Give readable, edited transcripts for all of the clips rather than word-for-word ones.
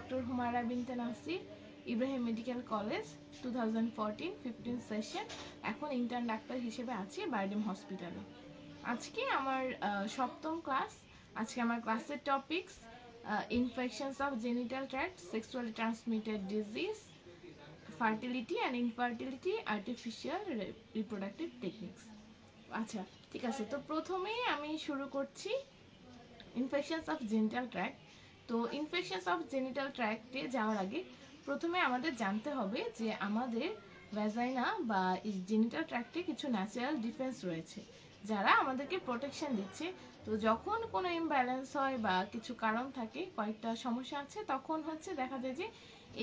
Doctor Humaira বিনতে Nasir, Ibrahim medical college, 2014-15 session. এখন intern doctor হিসেবে আছি বারডেম হসপিটালে। আজকে আমার সপ্তম ক্লাস। আজকে আমার ক্লাসের topics infections of genital tract, sexually transmitted disease, fertility and infertility, artificial reproductive techniques. আচ্ছা, ঠিক আছে। তো প্রথমেই আমি শুরু করছি ইনফেকশনস অফ জেনিটাল ট্র্যাক্ট। তো ইনফেকশনস অফ জেনিটাল ট্র্যাক্টে যাওয়ার আগে প্রথমে আমাদের জানতে হবে যে আমাদের ভ্যাজাইনা বা জেনিটাল ট্র্যাক্টে কিছু ন্যাচারাল ডিফেন্স রয়েছে যারা আমাদেরকে প্রোটেকশন দিচ্ছে। তো যখন কোনো ইমব্যালেন্স হয় বা কিছু কারণ থাকে, কয়েকটা সমস্যা আছে, তখন হচ্ছে দেখা যায় যে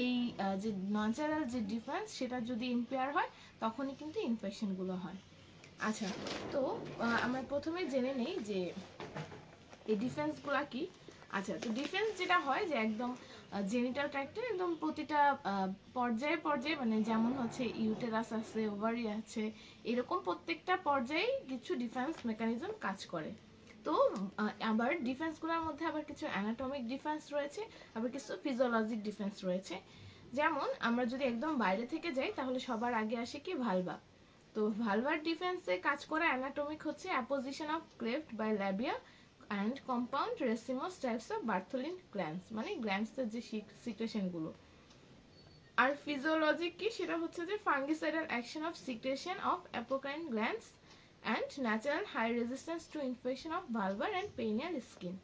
এই যে ন্যাচারাল যে ডিফেন্স সেটা যদি ইম্পেয়ার হয় তখনই কিন্তু ইনফেকশনগুলো হয়। আচ্ছা, তো আমরা প্রথমে জেনে নেই যে এই ডিফেন্সগুলো কি। আচ্ছা, তো ডিফেন্স যেটা হয় যে একদম জেনিটাল ট্র্যাক্টের একদম প্রতিটা পর্যায়ে পর্যায়ে, মানে যেমন হচ্ছে ইউটেরাস আছে, ওভারি আছে, এরকম প্রত্যেকটা পর্যায়েই কিছু ডিফেন্স মেকানিজম কাজ করে। তো আবার ডিফেন্সগুলোর মধ্যে আবার কিছু অ্যানাটমিক ডিফেন্স রয়েছে, আবার কিছু ফিজিওলজিক ডিফেন্স রয়েছে। যেমন আমরা যদি একদম বাইরে থেকে যাই তাহলে সবার আগে আসে কি ভালভা। তো ভালভার ডিফেন্সে কাজ করা অ্যানাটমিক হচ্ছে apposition of cleft by labia and compound racemose types of Bartholin glands, মানে গ্ল্যান্ডসের যে সিক্রেশনগুলো। আর ফিজিওলজিক কি, সেটা হচ্ছে যে fungicidal action of secretion of apocrine glands and natural high resistance to infection of vulvar and perineal skin.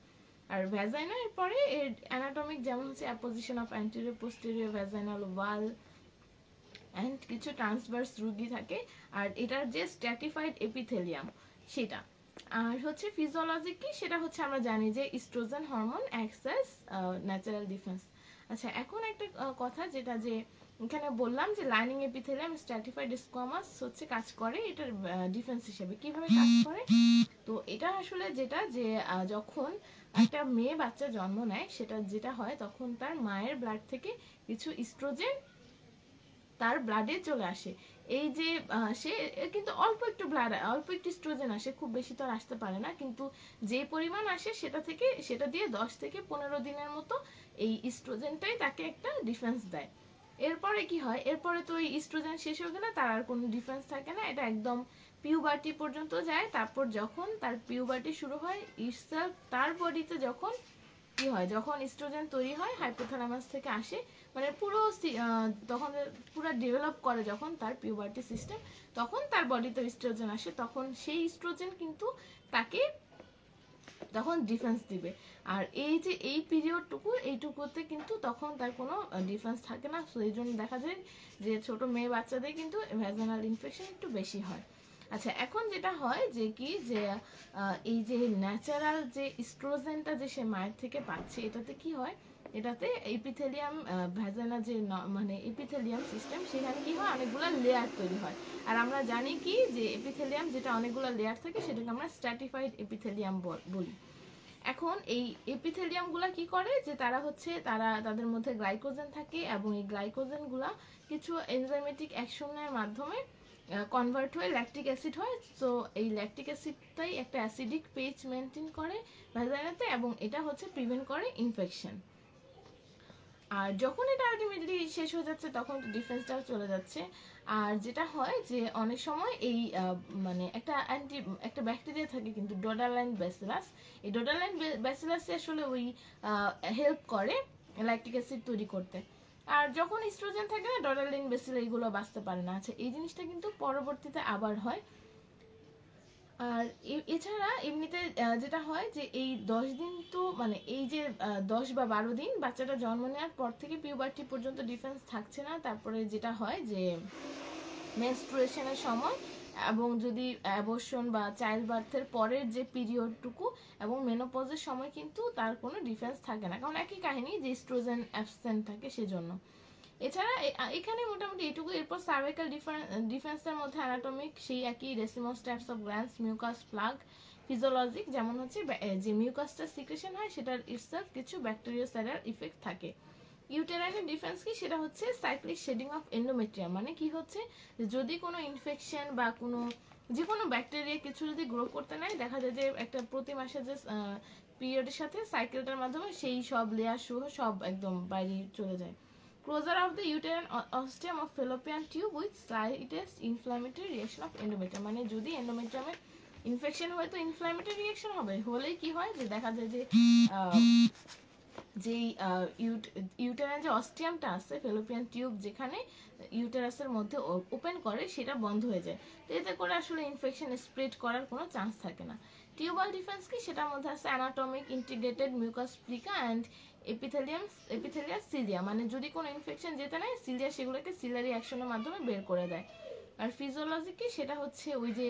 আর vagina এর পরে এর অ্যানাটমিক যেমন হচ্ছে apposition of anterior posterior vaginal wall and কিছু ট্রান্সভার্স রুগী থাকে, আর এটার যে স্ট্র্যাটিফাইড এপিথেলিয়াম সেটা। আর হচ্ছে ফিজিওলজি কি, সেটা হচ্ছে আমরা জানি যে oestrogen hormone acts as natural defence. আচ্ছা, এখন একটা কথা যেটা যে এখানে বললাম যে লাইনিং এপিথেলিয়াম স্ট্র্যাটিফাইড স্কোয়ামাস হচ্ছে কাজ করে এটার ডিফেন্স হিসেবে। কিভাবে কাজ করে? তো এটা আসলে যেটা যে যখন একটা মেয়ে বাচ্চা জন্ম নেয়, সেটা যেটা হয় তখন তার মায়ের ব্লাড থেকে কিছু ইস্ট্রোজেন তার ব্লাডে চলে আসে। এই যে সে কিন্তু অল্প একটু ব্লাড, অল্প একটু স্ট্রোজেন আসে, খুব বেশি তো আর আসতে পারে না, কিন্তু যে পরিমাণ আসে সেটা দিয়ে 10 থেকে 15 দিনের মতো এই ইস্ট্রোজেনটাই তাকে একটা ডিফেন্স দেয়। এরপরে কি হয়, এরপরে তো এই ইস্ট্রোজেন শেষ হয়ে গেলে তার আর কোনো ডিফেন্স থাকে না, এটা একদম পিউবার্টি পর্যন্ত যায়। তারপর যখন তার পিউবার্টি শুরু হয়, ইটসেলফ তার বডিতে যখন কি হয়, যখন ইস্ট্রোজেন তৈরি হয় হাইপোথ্যালামাস থেকে আসে, মানে পুরো তখন পুরো ডেভেলপ করে যখন তার পিউবার্টি সিস্টেম, তখন তার বডিতে ইস্ট্রোজেন আসে, তখন সেই ইস্ট্রোজেন কিন্তু তাকে তখন ডিফেন্স দিবে। আর এই যে এই পিরিয়ডটুকু, এইটুকুতে কিন্তু তখন তার কোনো ডিফেন্স থাকে না। সেই জন্য দেখা যায় যে ছোট মেয়ে বাচ্চাদের কিন্তু ভ্যাজাইনাল ইনফেকশন একটু বেশি হয়। আচ্ছা, এখন যেটা হয় যে কি যে এই যে ন্যাচারাল যে ইস্ট্রোজেনটা যে সে মায়ের থেকে পাচ্ছে, এটাতে কি হয়, এটাতে এপিথেলিয়াম ভ্যাজাইনা যে মানে এপিথেলিয়াম সিস্টেম, সেখানে কি হয়, অনেকগুলো লেয়ার তৈরি হয়। আর আমরা জানি কি যে এপিথেলিয়াম যেটা অনেকগুলো লেয়ার থাকে সেটাকে আমরা স্ট্র্যাটিফাইড এপিথেলিয়াম বলি। এখন এই এপিথেলিয়ামগুলা কি করে যে তাদের মধ্যে গ্লাইকোজেন থাকে, এবং এই গ্লাইকোজেনগুলা কিছু এনজাইমেটিক অ্যাকশনের মাধ্যমে কনভার্ট হয়ে ল্যাকটিক অ্যাসিড হয়। সো এই ল্যাকটিক অ্যাসিডটাই একটা অ্যাসিডিক পেজ মেনটেন করে ভ্যাজাইনাতে, এবং এটা হচ্ছে প্রিভেন্ট করে ইনফেকশন। আর যখন এটা আলটিমেটলি শেষ হয়ে যাচ্ছে তখন ডিফেন্সটাও চলে যাচ্ছে। আর যেটা হয় যে অনেক সময় এই মানে একটা ব্যাকটেরিয়া থাকে কিন্তু ডোডালাইন ব্যাসিলাস, এই ডোডালাইন ব্যাসিলাসে আসলে ওই হেল্প করে ল্যাকটিক অ্যাসিড তৈরি করতে। আর যখন ইস্ট্রোজেন থাকে না, ডোডালাইন ব্যাসিলা এইগুলো বাঁচতে পারে না। আচ্ছা, এই জিনিসটা কিন্তু পরবর্তীতে আবার হয়। আর এছাড়া এমনিতে যেটা হয় যে এই 10 দিন, তো মানে এই যে 10 বা 12 দিন বাচ্চাটা জন্ম নেওয়ার পর থেকে পিউবার্টি পর্যন্ত ডিফেন্স থাকছে না। তারপরে যেটা হয় যে মেনস্ট্রুয়েশনের সময়, এবং যদি অ্যাবর্শন বা চাইল্ড বার্থের পরের যে পিরিয়ডটুকু এবং মেনোপজের সময় কিন্তু তার কোনো ডিফেন্স থাকে না, কারণ একই কাহিনী যে ইস্ট্রোজেন অ্যাবসেন্ট থাকে সেজন্য। এছাড়া এখানে মোটামুটি এইটুকু। এরপর সার্ভাইকাল ডিফেন্সের মধ্যে অ্যানাটমিক সেই একই racemose types of glands, mucus plug. Physiologic যেমন হচ্ছে যে মিউকাসটা সিক্রেশন হয় সেটার ইটসেলফ কিছু ব্যাকটেরিয়াসাইডাল ইফেক্ট থাকে। ইউটেরাইনের ডিফেন্স কি, সেটা হচ্ছে সাইক্লিক শেডিং অফ এন্ডোমেট্রিয়াম, মানে কি হচ্ছে যদি কোনো ইনফেকশন বা যে কোনো ব্যাকটেরিয়া কিছু যদি গ্রো করতে নেয়, দেখা যায় যে একটা প্রতি মাসে যে পিরিয়ডের সাথে সাইকেলটার মাধ্যমে সেই সব লেয়ার সহ সব একদম বাইরে চলে যায়। Closure of the uterine ostium of fallopian tube with slightest inflammatory reaction of endometrium, মানে যদি এন্ডোমেট্রিয়ামে ইনফেকশন হয় তো ইনফ্ল্যামেটরি রিঅ্যাকশন হবে, হলেই কি হয় যে দেখা যায় যে যেই ইউটেরাইন যে অস্টিয়ামটা আছে ফেলোপিয়ান টিউব যেখানে ইউটেরাসের মধ্যে ওপেন করে সেটা বন্ধ হয়ে যায়, তো এতে করে আসলে ইনফেকশন স্প্রেড করার কোনো চান্স থাকে না। টিউবাল ডিফেন্স কি, সেটার মধ্যে আছে anatomic integrated mucus প্লিকা and এপিথেলিয়াস cilia, মানে যদি কোনো ইনফেকশন যেতে নেয় সিলিয়া সেগুলোকে সিলারি অ্যাকশনের মাধ্যমে বের করে দেয়। আর ফিজিওলজি কি, সেটা হচ্ছে ওই যে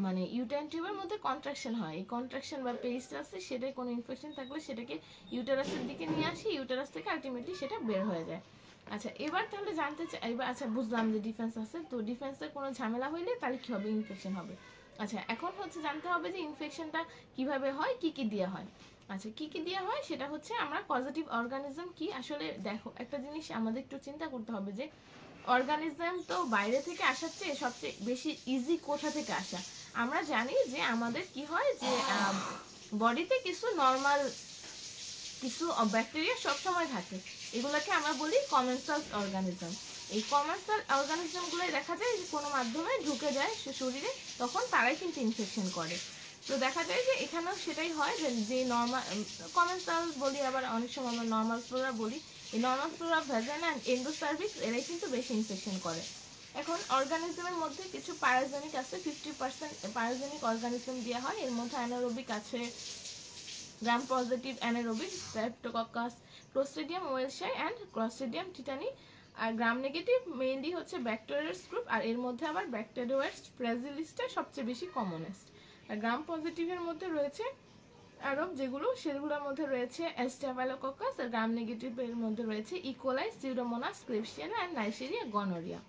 মানে ইউটেরাইন টিউবের মধ্যে কন্ট্রাকশন হয়, এই কন্ট্রাকশন বা পেরিস্টালসিস সেটাই কোনো ইনফেকশন থাকলে সেটাকে ইউটেরাসের দিকে নিয়ে আসি, ইউটেরাস থেকে আলটিমেটলি সেটা বের হয়ে যায়। আচ্ছা এবার তাহলে জানতে চাই, এবার আচ্ছা বুঝলাম যে ডিফেন্স আছে, তো ডিফেন্সের কোনো ঝামেলা হইলে তাহলে কি হবে, ইনফেকশন হবে। আচ্ছা এখন হচ্ছে জানতে হবে যে ইনফেকশনটা কিভাবে হয়, কি কি দেওয়া হয়। আচ্ছা কি কি দেওয়া হয় সেটা হচ্ছে আমরা পজিটিভ অর্গানিজম কি, আসলে দেখো একটা জিনিস আমাদের একটু চিন্তা করতে হবে যে অর্গানিজম তো বাইরে থেকে আসার চেয়ে সবচেয়ে বেশি ইজি কোথা থেকে আসা। আমরা জানি যে আমাদের কি হয় যে বডিতে কিছু নর্মাল কিছু ব্যাকটেরিয়া সবসময় থাকে, এগুলোকে আমরা বলি কমেন্সাল অর্গানিজম। এই কমেন্সাল অর্গানিজমগুলোই দেখা যায় যে কোনো মাধ্যমে ঢুকে যায় শরীরে, তখন তারাই কিন্তু ইনফেকশন করে। তো দেখা যায় যে এখানেও সেটাই হয় যে নর্মাল কমেন্সাল বলি, আবার অনেক সময় আমরা নর্মাল ফ্লোরা বলি, এই নর্মাল ফ্লোরা, ভ্যাজাইনা অ্যান্ড এন্ডোসার্ভিক্স এরাই কিন্তু বেশি ইনফেকশন করে। এখন অর্গানিজমের মধ্যে কিছু প্যারাজেনিক আছে, 50% প্যারাজেনিক অর্গানিজম দেওয়া হয়, এর মধ্যে অ্যানারোবিক আছে, gram positive anaerobic, streptococcus, clostridium welchii and clostridium tetani. আর গ্রাম নেগেটিভ মেইনলি হচ্ছে ব্যাকটেরিয়াস গ্রুপ, আর এর মধ্যে আবার ব্যাকটেরিওয়েস ফ্রাজিলিসটা সবচেয়ে বেশি কমনেস্ট। আর গ্রাম পজিটিভের মধ্যে রয়েছে আরব যেগুলো, সেগুলোর মধ্যে রয়েছে স্ট্যাফাইলোকক্কাস, আর গ্রাম নেগেটিভের মধ্যে রয়েছে E coli, pseudomonas, klebsiella and neisseria gonorrhoea.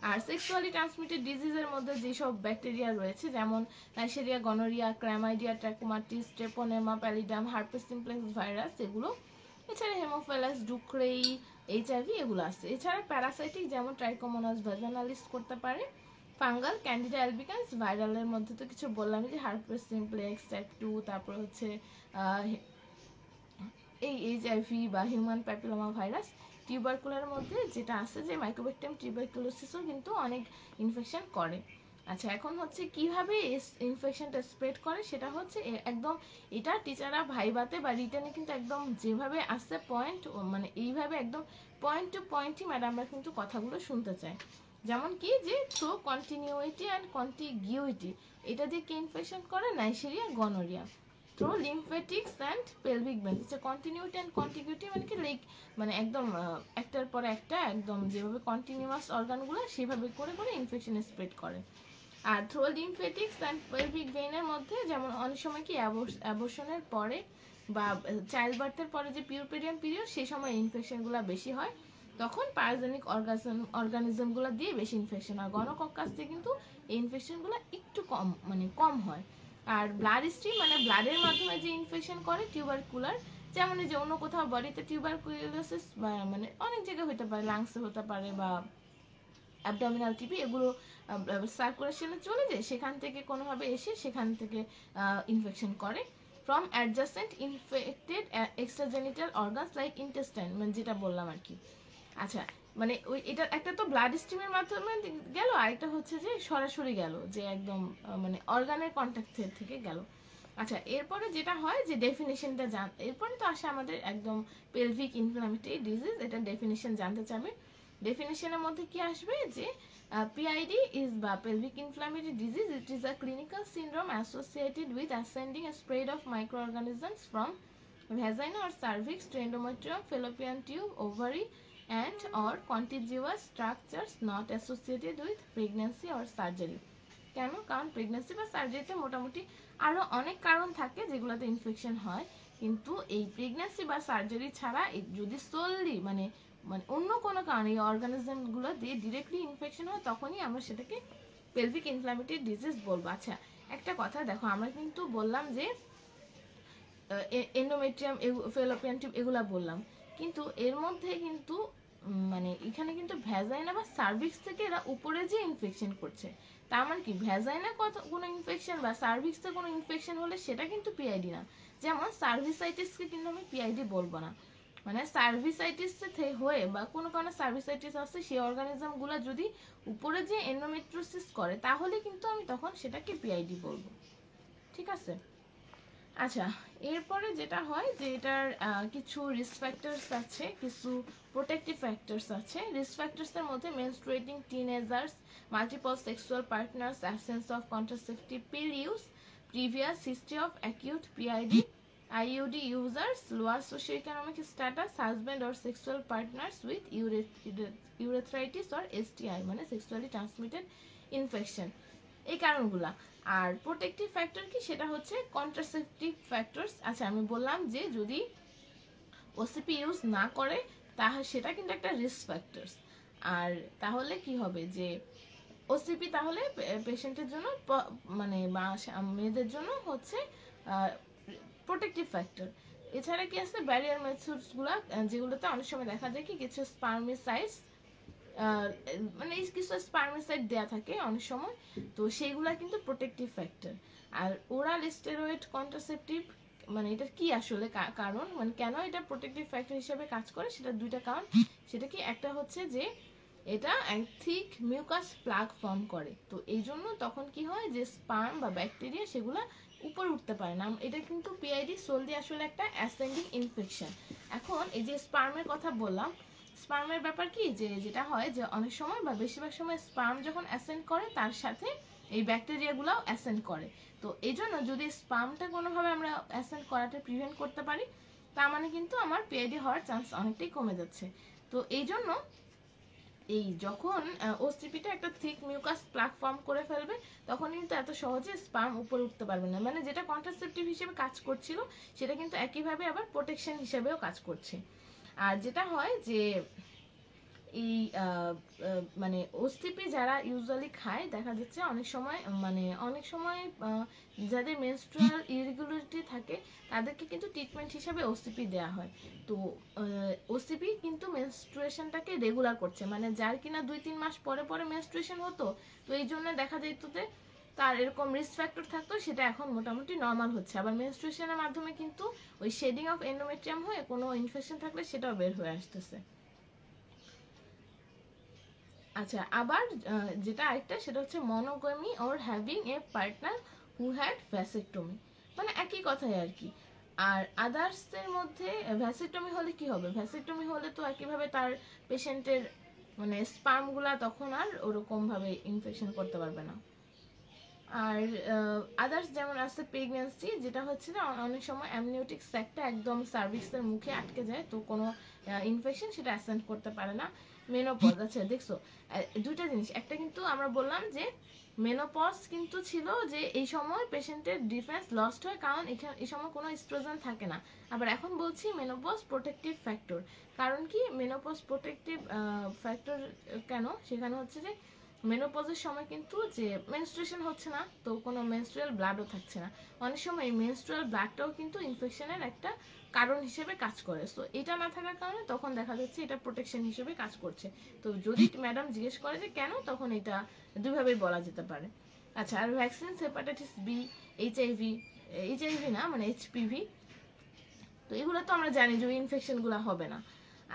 আর সেক্সুয়ালি ট্রান্সমিটেড ডিজিজের মধ্যে যেসব ব্যাকটেরিয়া রয়েছে যেমন neisseria gonorrhoea, chlamydia, trachomatis, treponema pallidum, herpes simplex virus এগুলো, এছাড়া হেমোফিলাস, ডুক্রেই, এইচআইভি এগুলো আছে। এছাড়া প্যারাসাইটিক যেমন ট্রাইকোমোনাস ভ্যাজানালিস করতে পারে, ফাঙ্গাল ক্যান্ডিডা অ্যালবিকান্স, ভাইরালের মধ্যে তো কিছু বললাম যে হার্পেস সিমপ্লেক্স, টাইপ 2, তারপর হচ্ছে এই এইচআইভি বা হিউম্যান প্যাপিলোমা ভাইরাস। টিউবারকুলার মধ্যে যেটা আছে যে মাইক্রোব্যাকটেরিয়াম টিউবারকুলোসিসও কিন্তু অনেক ইনফেকশন করে। আচ্ছা এখন হচ্ছে কিভাবে ইনফেকশনটা স্প্রেড করে, সেটা হচ্ছে একদম এটা টিচাররা ভাইবাতে বা রিটেনে কিন্তু একদম যেভাবে আসছে পয়েন্ট, মানে এইভাবে একদম পয়েন্ট টু পয়েন্টই ম্যাডামরা কিন্তু কথাগুলো শুনতে চায়। যেমন কি যে থ্রো কন্টিনিউইটি অ্যান্ড কন্টিগিউইটি, এটা দিয়ে কি ইনফেকশন করে, neisseria gonorrhoea. Through lymphatics and pelvic veins, হচ্ছে কন্টিনিউইটি অ্যান্ড কন্টিগিউইটি মানে কি লাইক মানে একদম একটার পর একটা একদম যেভাবে কন্টিনিউয়াস অর্গানগুলো সেভাবে করে করে ইনফেকশন স্প্রেড করে। আর থ্রো লিমফেটিক্স অ্যান্ড পেলভিক ভেইনের মধ্যে যেমন অনেক সময় কি অ্যাবর্শনের পরে বা চাইল্ড বার্থের পরে যে পিউরপেরিয়াম পিরিয়ড সেই সময় ইনফেকশনগুলো বেশি হয়, তখন প্যারাজেনিক অর্গানিজমগুলো দিয়ে বেশি ইনফেকশন হয়। গনোকক্কাস দিয়ে কিন্তু এই ইনফেকশনগুলো একটু কম মানে কম হয়। আর ব্লাড স্ট্রিম মানে ব্লাডের মাধ্যমে যে ইনফেকশন করে টিউবারকুলার, যেমন যে অন্য কোথাও বডিতে টিউবারকুলোসিস মানে অনেক জায়গায় হতে পারে, লাংসে হতে পারে বা অ্যাবডোমিনাল টিপি, এগুলো সার্কুলেশনে চলে যায়, সেখান থেকে কোনোভাবে এসে সেখান থেকে ইনফেকশন করে। From adjacent infected extragenital organs like intestine, মানে যেটা বললাম আর কি। আচ্ছা মানে ওই এটা একটা তো ব্লাড স্ট্রিমের মাধ্যমে গেল, আরেকটা হচ্ছে যে সরাসরি গেল যে একদম মানে অর্গানের কন্ট্যাক্ট থেকে গেল। আচ্ছা এরপরে যেটা হয় যে ডেফিনেশনটা এরপরে তো আসে আমাদের একদম পেলভিক ইনফ্লামেটরি ডিজিজ, এটা ডেফিনেশন জানতে চাবে। ডেফিনেশনের মধ্যে কি আসবে যে PID is বা pelvic inflammatory disease, it is a clinical syndrome associated with ascending spread of microorganisms from vagina or cervix to endometrium, fallopian tube, ovary and or contiguous structures not associated with pregnancy or surgery। কেন? কারণ pregnancy বা সার্জারিতে মোটামুটি আরও অনেক কারণ থাকে যেগুলোতে infection হয়, কিন্তু এই প্রেগন্যান্সি বা সার্জারি ছাড়া যদি সোললি মানে মানে অন্য কোনো কারণে এই অর্গানিজমগুলো দিয়ে ডিরেক্টলি ইনফেকশন হয় তখনই আমরা সেটাকে পেলভিক ইনফ্ল্যামেটরি ডিজিজ বলবো। আচ্ছা একটা কথা দেখো, আমরা কিন্তু বললাম যে এন্ডোমেট্রিয়াম, ফেলোপিয়ান টিউব এগুলা বললাম, কিন্তু এর মধ্যে কিন্তু মানে এখানে কিন্তু ভ্যাজাইনা বা সার্ভিক্স থেকে এরা উপরে যে ইনফেকশন করছে, তার মানে কি ভ্যাজাইনা কোনো ইনফেকশন বা সার্ভিক্সে কোনো ইনফেকশন হলে সেটা কিন্তু PID না, যেমন সার্ভিসাইটিসকে কিন্তু আমি পিআইডি বলবো না, মানে সার্ভিসাইটিস হয়ে বা কোনো কারণে সার্ভিসাইটিস আছে সেই অর্গানিজমগুলো যদি উপরে যে এন্ডোমেট্রোসিস করে তাহলে কিন্তু আমি তখন সেটাকে পিআইডি বলবো, ঠিক আছে। আচ্ছা, এরপরে যেটা হয় যে এটার কিছু রিস্ক ফ্যাক্টরস আছে, কিছু প্রোটেক্টিভ ফ্যাক্টরস আছে। রিস্ক ফ্যাক্টরসের মধ্যে menstruating teenagers, multiple sexual partners, absence of contraceptive pill use, previous history of acute PID, IUD users, lower socioeconomic status, husband or sexual partners with urethritis or STI মানে sexually transmitted infection, এই কারণগুলা। আর protective factor কি, সেটা হচ্ছে contraceptive factors. আচ্ছা, আমি বললাম যে যদি ওসিপি ইউজ না করে তাহলে সেটা কিন্তু একটা রিস্ক ফ্যাক্টরস। আর তাহলে কি হবে যে ওসিপি তাহলে পেশেন্টের জন্য মানে মেয়েদের জন্য হচ্ছে প্রোটেক্টিভ ফ্যাক্টর। এছাড়া কি আছে ব্যারিয়ার মেথডসগুলো, যেগুলোতে অনেক সময় দেখা যায় কি কিছু স্পার্মিসাইডস মানে কিছু স্পার্মিসাইড দেয়া থাকে অনেক সময়, তো সেইগুলা কিন্তু প্রোটেক্টিভ ফ্যাক্টর। আর ওরাল স্টেরয়েড কন্ট্রাসেপটিভ মানে এটা কি আসলে কারণ, মানে কেন এটা প্রোটেক্টিভ ফ্যাক্টর হিসেবে কাজ করে, সেটা দুইটা কারণ। সেটা কি, একটা হচ্ছে যে এটা থিক মিউকাস প্লাগ ফর্ম করে, তো এই জন্য তখন কি হয় যে স্পার্ম বা ব্যাকটেরিয়া সেগুলা উপরে উঠতে পারে না। এটা কিন্তু পিআইডি সোললি আসলে একটা অ্যাসেন্ডিং ইনফেকশন। এখন এই যে স্পার্মের কথা বললাম, স্পার্মের ব্যাপার কি যে যেটা হয় যে অনেক সময় বা বেশিরভাগ সময় স্পার্ম যখন অ্যাসেন্ড করে তার সাথে এই ব্যাকটেরিয়াগুলোও অ্যাসেন্ড করে। তো এই জন্য যদি স্পার্মটা কোনোভাবে আমরা অ্যাসেন্ড করাটা প্রিভেন্ট করতে পারি, তার মানে কিন্তু আমার পিআইডি হওয়ার চান্স অনেকটাই কমে যাচ্ছে। তো এই জন্য এই যখন ওসিপিটা একটা থিক মিউকাস প্লাগ ফর্ম করে ফেলবে তখন কিন্তু এত সহজে স্পার্ম উপরে উঠতে পারবে না, মানে যেটা কন্ট্রাসেপটিভ হিসেবে কাজ করছিল সেটা কিন্তু একইভাবে আবার প্রোটেকশন হিসেবেও কাজ করছে। আর যেটা হয় যে এই মানে ওসিপি যারা ইউজুয়ালি খায় দেখা যাচ্ছে অনেক সময় যাদের মেনস্ট্রুয়াল ইরেগুলারিটি থাকে তাদেরকে কিন্তু ট্রিটমেন্ট হিসেবে ওসিপি দেওয়া হয়। তো ওসিপি কিন্তু মেনস্ট্রুয়েশনটাকে রেগুলার করছে, মানে যার কিনা 2-3 মাস পরে পরে মেনস্ট্রুয়েশন হতো, তো এই জন্য দেখা যেত যে তার এরকম রিস্ক ফ্যাক্টর থাকতো, সেটা এখন মোটামুটি নর্মাল হচ্ছে। আবার মেনস্ট্রুয়েশনের মাধ্যমে কিন্তু ওই শেডিং অফ এন্ডোমেট্রিয়াম হয়ে কোনো ইনফেকশন থাকলে সেটাও বের হয়ে আসতেছে। আচ্ছা, আবার যেটা আরেকটা সেটা হচ্ছে monogamy or having a partner who had vasectomy, মানে একই কথাই আর কি। আর আদার্সের মধ্যে ভ্যাসেক্টমি হলে কি হবে, ভ্যাসেক্টমি হলে তো একইভাবে তার পেশেন্টের মানে স্পার্মগুলা তখন আর ওরকমভাবে ইনফেকশন করতে পারবে না। আর আদার্স যেমন আছে প্রেগন্যান্সি, যেটা হচ্ছে না অনেক সময় অ্যামনিওটিক স্যাকটা একদম সার্ভিক্সের মুখে আটকে যায়, তো কোনো ইনফেকশন সেটা অ্যাসেন্ড করতে পারে না। মেনোপজ, আচ্ছা দেখছো দুইটা জিনিস, একটা কিন্তু আমরা বললাম যে মেনোপজ কিন্তু ছিল যে এই সময় পেশেন্টের ডিফেন্স লস্ট হয় কারণ এই সময় কোনো এস্ট্রোজেন থাকে না। আবার এখন বলছি মেনোপজ প্রোটেক্টিভ ফ্যাক্টর, কারণ কি মেনোপজ প্রোটেক্টিভ ফ্যাক্টর কেন, সেখানে হচ্ছে যে মেনোপজের সময় কিন্তু যে মেনস্ট্রুয়েশন হচ্ছে না, তো কোনো মেনস্ট্রুয়াল ব্লাডও থাকছে না, অনেক সময় এই মেনস্ট্রুয়াল ব্লাডটাও কিন্তু ইনফেকশনের একটা কারণ হিসেবে কাজ করে। সো এটা না থাকার কারণে তখন দেখা যাচ্ছে এটা প্রোটেকশন হিসেবে কাজ করছে। তো যদি ম্যাডাম জিজ্ঞেস করে যে কেন, তখন এটা দুইভাবেই বলা যেতে পারে। আচ্ছা, আর ভ্যাকসিন হেপাটাইটিস বি, এইচআইভি না মানে এইচপিভি, তো এগুলো তো আমরা জানি যে ওই ইনফেকশনগুলো হবে না।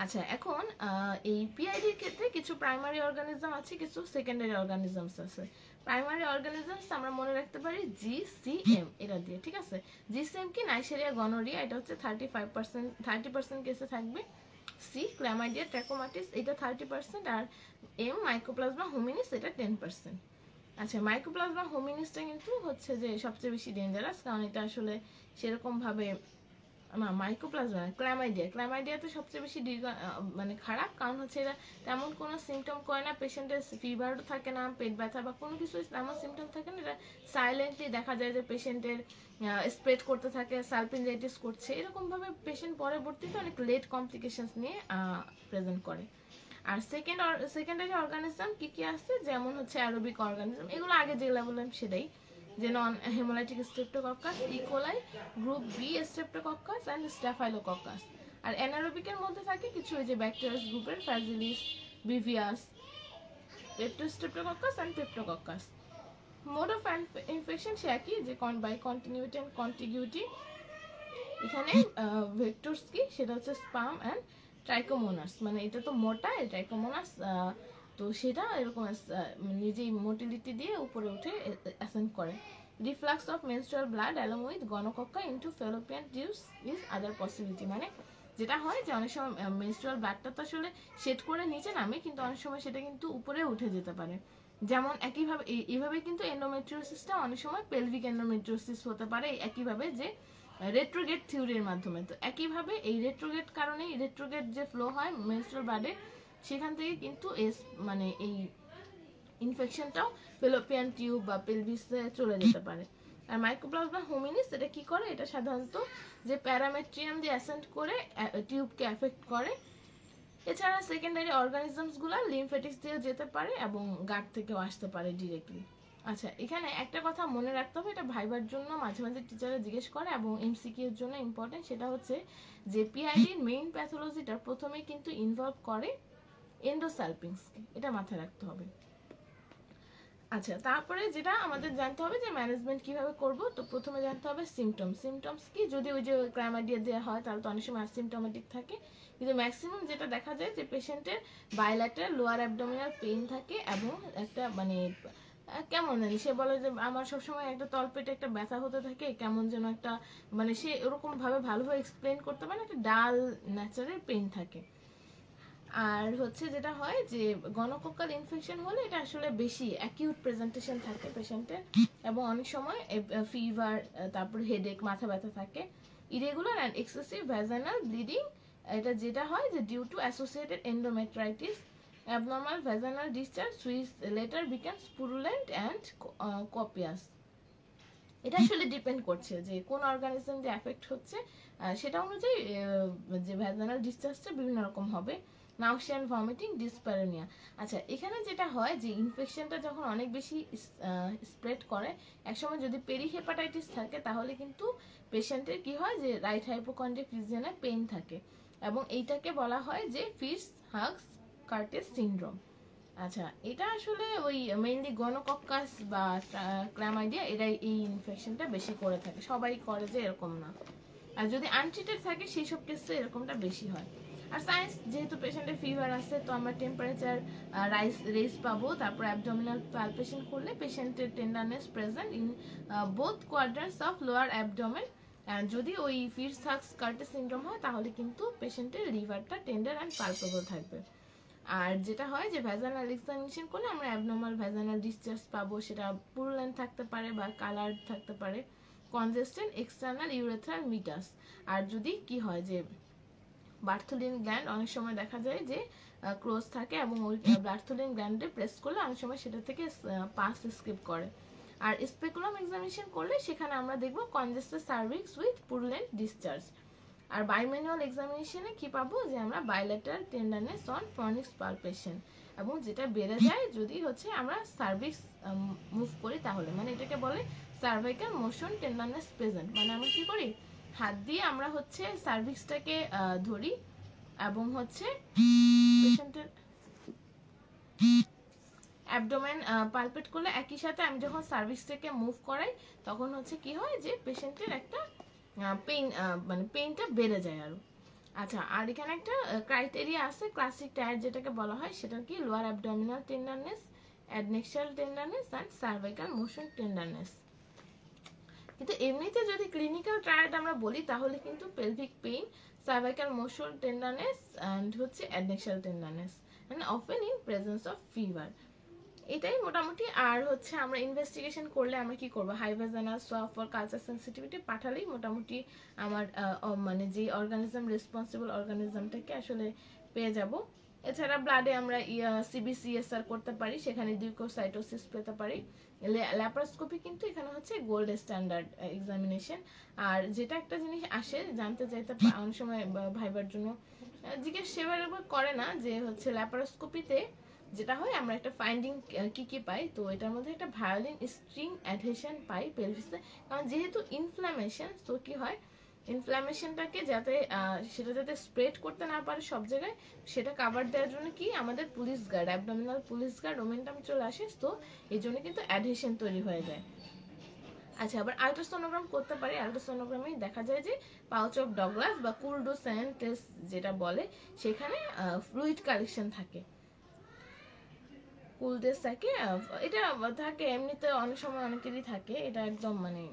আচ্ছা, এখন এই পিআইডির ক্ষেত্রে কিছু প্রাইমারি অর্গানিজম আছে, কিছু সেকেন্ডারি অর্গানিজমস আছে। প্রাইমারি অর্গানিজমস আমরা মনে রাখতে পারি জিসিএম এটা দিয়ে, ঠিক আছে। জিসিএম কি, নাইজেরিয়া গনোরিয়া, এটা হচ্ছে 30% কেসে থাকবে। সি ক্ল্যামাইডিয়া ট্র্যাকোমাটিস, এটা 30%। আর এম মাইকোপ্লাজমা হোমিনিস, এটা 10%। আচ্ছা, মাইকোপ্লাজমা হোমিনিসটা কিন্তু হচ্ছে যে সবচেয়ে বেশি ডেঞ্জারাস, কারণ এটা আসলে সেরকমভাবে না, মাইকোপ্লাজমা ক্ল্যামাইডিয়াতে সবচেয়ে বেশি মানে খারাপ, কারণ হচ্ছে এটা তেমন কোনো সিমটম করে না, পেশেন্টের ফিভারও থাকে না, পেট ব্যথা বা কোনো কিছু তেমন সিমটম থাকে না, এটা সাইলেন্টলি দেখা যায় যে পেশেন্টের স্প্রেড করতে থাকে, সালপিনজাইটিস করছে, এরকমভাবে পেশেন্ট পরবর্তীতে অনেক লেট কমপ্লিকেশনস নিয়ে প্রেজেন্ট করে। আর সেকেন্ডারি অর্গানিজম কি কি আছে, যেমন হচ্ছে অ্যারোবিক অর্গানিজম, এগুলো আগে যেগুলো বললাম সেটাই, যে non haemolytic streptococcus, E coli, group B streptococcus and staphylococcus. আর অ্যানারোবিকের মধ্যে থাকে কিছু ওই যে ব্যাকটেরিয়াস গ্রুপের fragilis, bivius, peptostreptococcus and peptococcus. Mode of infection সে একই, যে বাই কন্টিনিউটি অ্যান্ড কন্টিগুইটি। এখানে ভেক্টরস কি সেটা হচ্ছে স্পার্ম অ্যান্ড ট্রাইকোমোনাস, মানে এটা তো মোটা, এই ট্রাইকোমোনাস তো সেটা এরকম নিজেই মোটিলিটি দিয়ে উপরে উঠে অ্যাসেন্ড করে। Reflux of menstrual blood along with gonococci into fallopian tubes is other possibility, মানে যেটা হয় যে অনেক সময় মেনস্ট্রুয়াল ব্লাডটা তো আসলে সেট করে নিচে নামে, কিন্তু অনেক সময় সেটা কিন্তু উপরে উঠে যেতে পারে। যেমন একইভাবে এইভাবে কিন্তু এন্ডোমেট্রিওসিসটা অনেক সময় পেলভিক এন্ডোমেট্রিওসিস হতে পারে একইভাবে, যে রেট্রোগেট থিওরির মাধ্যমে। তো একইভাবে এই রেট্রোগেট কারণেই রেট্রোগেট যে ফ্লো হয় মেনস্ট্রুয়াল ব্লাডে, সেখান থেকে কিন্তু মানে এই ইনফেকশনটাও ফেলোপিয়ান টিউব বা পেলভিসে চলে যেতে পারে। আর মাইক্রোপ্লাজমা হোমিনিস এটা কি করে, এটা সাধারণত যে প্যারামেট্রিয়াম দিয়ে অ্যাসেন্ট করে টিউবকে এফেক্ট করে। এছাড়া সেকেন্ডারি অর্গানিজমসগুলো লিমফেটিক্স দিয়ে যেতে পারে এবং গাট থেকেও আসতে পারে ডিরেক্টলি। আচ্ছা, এখানে একটা কথা মনে রাখতে হবে, এটা ভাইবার জন্য মাঝে মাঝে টিচাররা জিজ্ঞেস করে এবং এমসিকিউ এর জন্য ইম্পর্টেন্ট, সেটা হচ্ছে যে পিআইডির মেইন প্যাথোলজিটা প্রথমে কিন্তু ইনভলভ করে এন্ডোসালপিংসকে, এটা মাথায় রাখতে হবে। আচ্ছা, তারপরে যেটা আমাদের জানতে হবে যে ম্যানেজমেন্ট কিভাবে করব, তো প্রথমে জানতে হবে সিমটমস কি। যদি ওই যে ক্লামাইডিয়া দেওয়া হয় তাহলে তো অনেক সময় অ্যাসিমটমেটিক থাকে, কিন্তু ম্যাক্সিমাম যেটা দেখা যায় যে পেশেন্টের বাইল্যাটারাল লোয়ার অ্যাবডোমিনাল পেইন থাকে এবং একটা মানে কেমন জানি সে বলে যে আমার সবসময় একটা তলপেটে একটা ব্যথা হতে থাকে, কেমন যেন একটা মানে সে এরকম ভাবে ভালোভাবে এক্সপ্লেন করতে পারে, একটা ডাল ন্যাচারাল পেইন থাকে। আর হচ্ছে যেটা হয় যে গনোকক্কাল ইনফেকশন হলে এটা আসলে বেশি অ্যাকিউট প্রেজেন্টেশন থাকে পেশেন্টের, এবং অনেক সময় ফিভার, তারপর হেডেক, মাথা ব্যথা থাকে। Irregular and excessive vaginal bleeding, এটা যেটা হয় যে due to associated endometritis, abnormal vaginal discharge which later becomes purulent and copious. এটা আসলে ডিপেন্ড করছে যে কোন অর্গানিজম যে এফেক্ট হচ্ছে, সেটা অনুযায়ী যে ভ্যাজাইনাল ডিসচার্জটা বিভিন্ন রকম হবে। Nausea and vomiting, dyspareunia. আচ্ছা, এখানে যেটা হয় যে ইনফেকশনটা যখন অনেক বেশি স্প্রেড করে, একসময় যদি পেরিহেপাটাইটিস থাকে তাহলে কিন্তু পেশেন্টের কি হয় যে রাইট হাইপোকন্ড্রিক রিজিয়নে পেইন থাকে, এবং এইটাকে বলা হয় যে ফিটস হাগস কার্টিস সিনড্রোম। আচ্ছা, এটা আসলে ওই মেইনলি গনোকক্কাস বা ক্লামাইডিয়া এরাই এই ইনফেকশনটা বেশি করে থাকে, সবাই করে যে এরকম না। আর যদি আনট্রিটেড থাকে সেই সব কেসে এরকমটা বেশি হয়। আর সায়েন্স যেহেতু পেশেন্টের ফিভার আছে, তো আমরা টেম্পারেচার রেজ পাবো, তারপর অ্যাবডোমিনাল পালপেশন করলে পেশেন্টের tenderness present in both quadrants of lower abdomen. যদি ওই ফিটস হাগস কার্টিস সিনড্রোম হয় তাহলে কিন্তু পেশেন্টের লিভারটা টেন্ডার অ্যান্ড পালপেবল থাকবে। আর যেটা হয় যে ভ্যাজাইনাল এক্সামিনেশন করলে আমরা অ্যাবনর্মাল ভ্যাজাইনাল ডিসচার্জ পাবো, সেটা পুরুলেন্ট থাকতে পারে বা কালার থাকতে পারে, কনজেস্টেন্ট এক্সটার্নাল ইউরেথ্রাল মিটাস। আর যদি কি হয় যে বার্থোলিন গ্ল্যান্ড অনেক সময় দেখা যায় যে ক্লোজ থাকে, এবং ওই বার্থোলিন গ্ল্যান্ডে প্রেস করলে অনেক সময় সেটা থেকে পাস স্কিপ করে। আর স্পেকুলাম এক্সামিনেশন করলে সেখানে আমরা দেখবো congested cervix with purulent discharge. আর বাইম্যানুয়াল এক্সামিনেশনে কি পাবো যে আমরা bilateral tenderness on fornix palpation, এবং যেটা বেড়ে যায় যদি হচ্ছে আমরা সার্ভিক্স মুভ করি তাহলে, মানে এটাকে বলে সার্ভাইকাল মোশন টেন্ডারনেস প্রেজেন্ট। মানে আমরা কি করি, হাত দিয়ে আমরা হচ্ছে সার্ভিক্সটাকে ধরি এবং হচ্ছে পেশেন্টের অ্যাবডোমেন পালপেট করলে একই সাথে আমি যখন সার্ভিক্সটাকে মুভ করাই তখন হচ্ছে কি হয় যে পেশেন্টের একটা পেইন মানে পেইনটা বেড়ে যায় আরো। আচ্ছা, আর এখানে একটা ক্রাইটেরিয়া আছে ক্লাসিক টায়ার যেটাকে বলা হয়, সেটা কি lower abdominal tenderness, adnexal tenderness and cervical motion tenderness. কিন্তু এমনিতে যদি ক্লিনিক্যাল ট্রায়াড আমরা বলি তাহলে কিন্তু pelvic pain, cervical motion tenderness and হচ্ছে অ্যাডনেক্সাল টেন্ডারনেস, মানে often in presence of fever. এটাই মোটামুটি। আর হচ্ছে আমরা ইনভেস্টিগেশন করলে আমরা কি করবো, high vaginal swab for culture sensitivity পাঠালেই মোটামুটি আমার মানে যে অর্গানিজম রেসপন্সিবল অর্গানিজমটাকে আসলে পেয়ে যাব। এছাড়া ব্লাডে আমরা সিবিসিএসআর করতে পারি, সেখানে লিউকোসাইটোসিস পেতে পারি। ল্যাপারোস্কোপি কিন্তু এখানে হচ্ছে গোল্ড স্ট্যান্ডার্ড এক্সামিনেশন। আর যেটা একটা জিনিস আসে জানতে চাইতে অনেক সময় ভাইবার জন্য জিজ্ঞেস সেবার করে না, যে হচ্ছে ল্যাপারোস্কোপিতে যেটা হয় আমরা একটা ফাইন্ডিং কি কি পাই, তো এটার মধ্যে একটা ভায়োলিন স্ট্রিং অ্যাডহেশন পাই পেলভিসে, কারণ যেহেতু ইনফ্লামেশন, তো কি হয় ইনফ্লামেশনটাকে যাতে সেটা যাতে স্প্রেড করতে না পারে সব জায়গায়, সেটা কাভার দেওয়ার জন্য কি আমাদের police guard, abdominal police guard omentum চলে আসে, তো এই জন্য কিন্তু অ্যাডহেশন তৈরি হয়ে যায়। আচ্ছা, আবার আল্ট্রাসোনোগ্রাম করতে পারি। আল্ট্রাসোনোগ্রামে দেখা যায় যে পাউচ অফ ডগলাস বা কুলডো স্যান্ড টেস্ট যেটা বলে, সেখানে ফ্লুইড কালেকশন থাকে, কুলডেস থাকে, এটা থাকে এমনিতে অনেক সময় অনেকেরই থাকে। এটা একদম মানে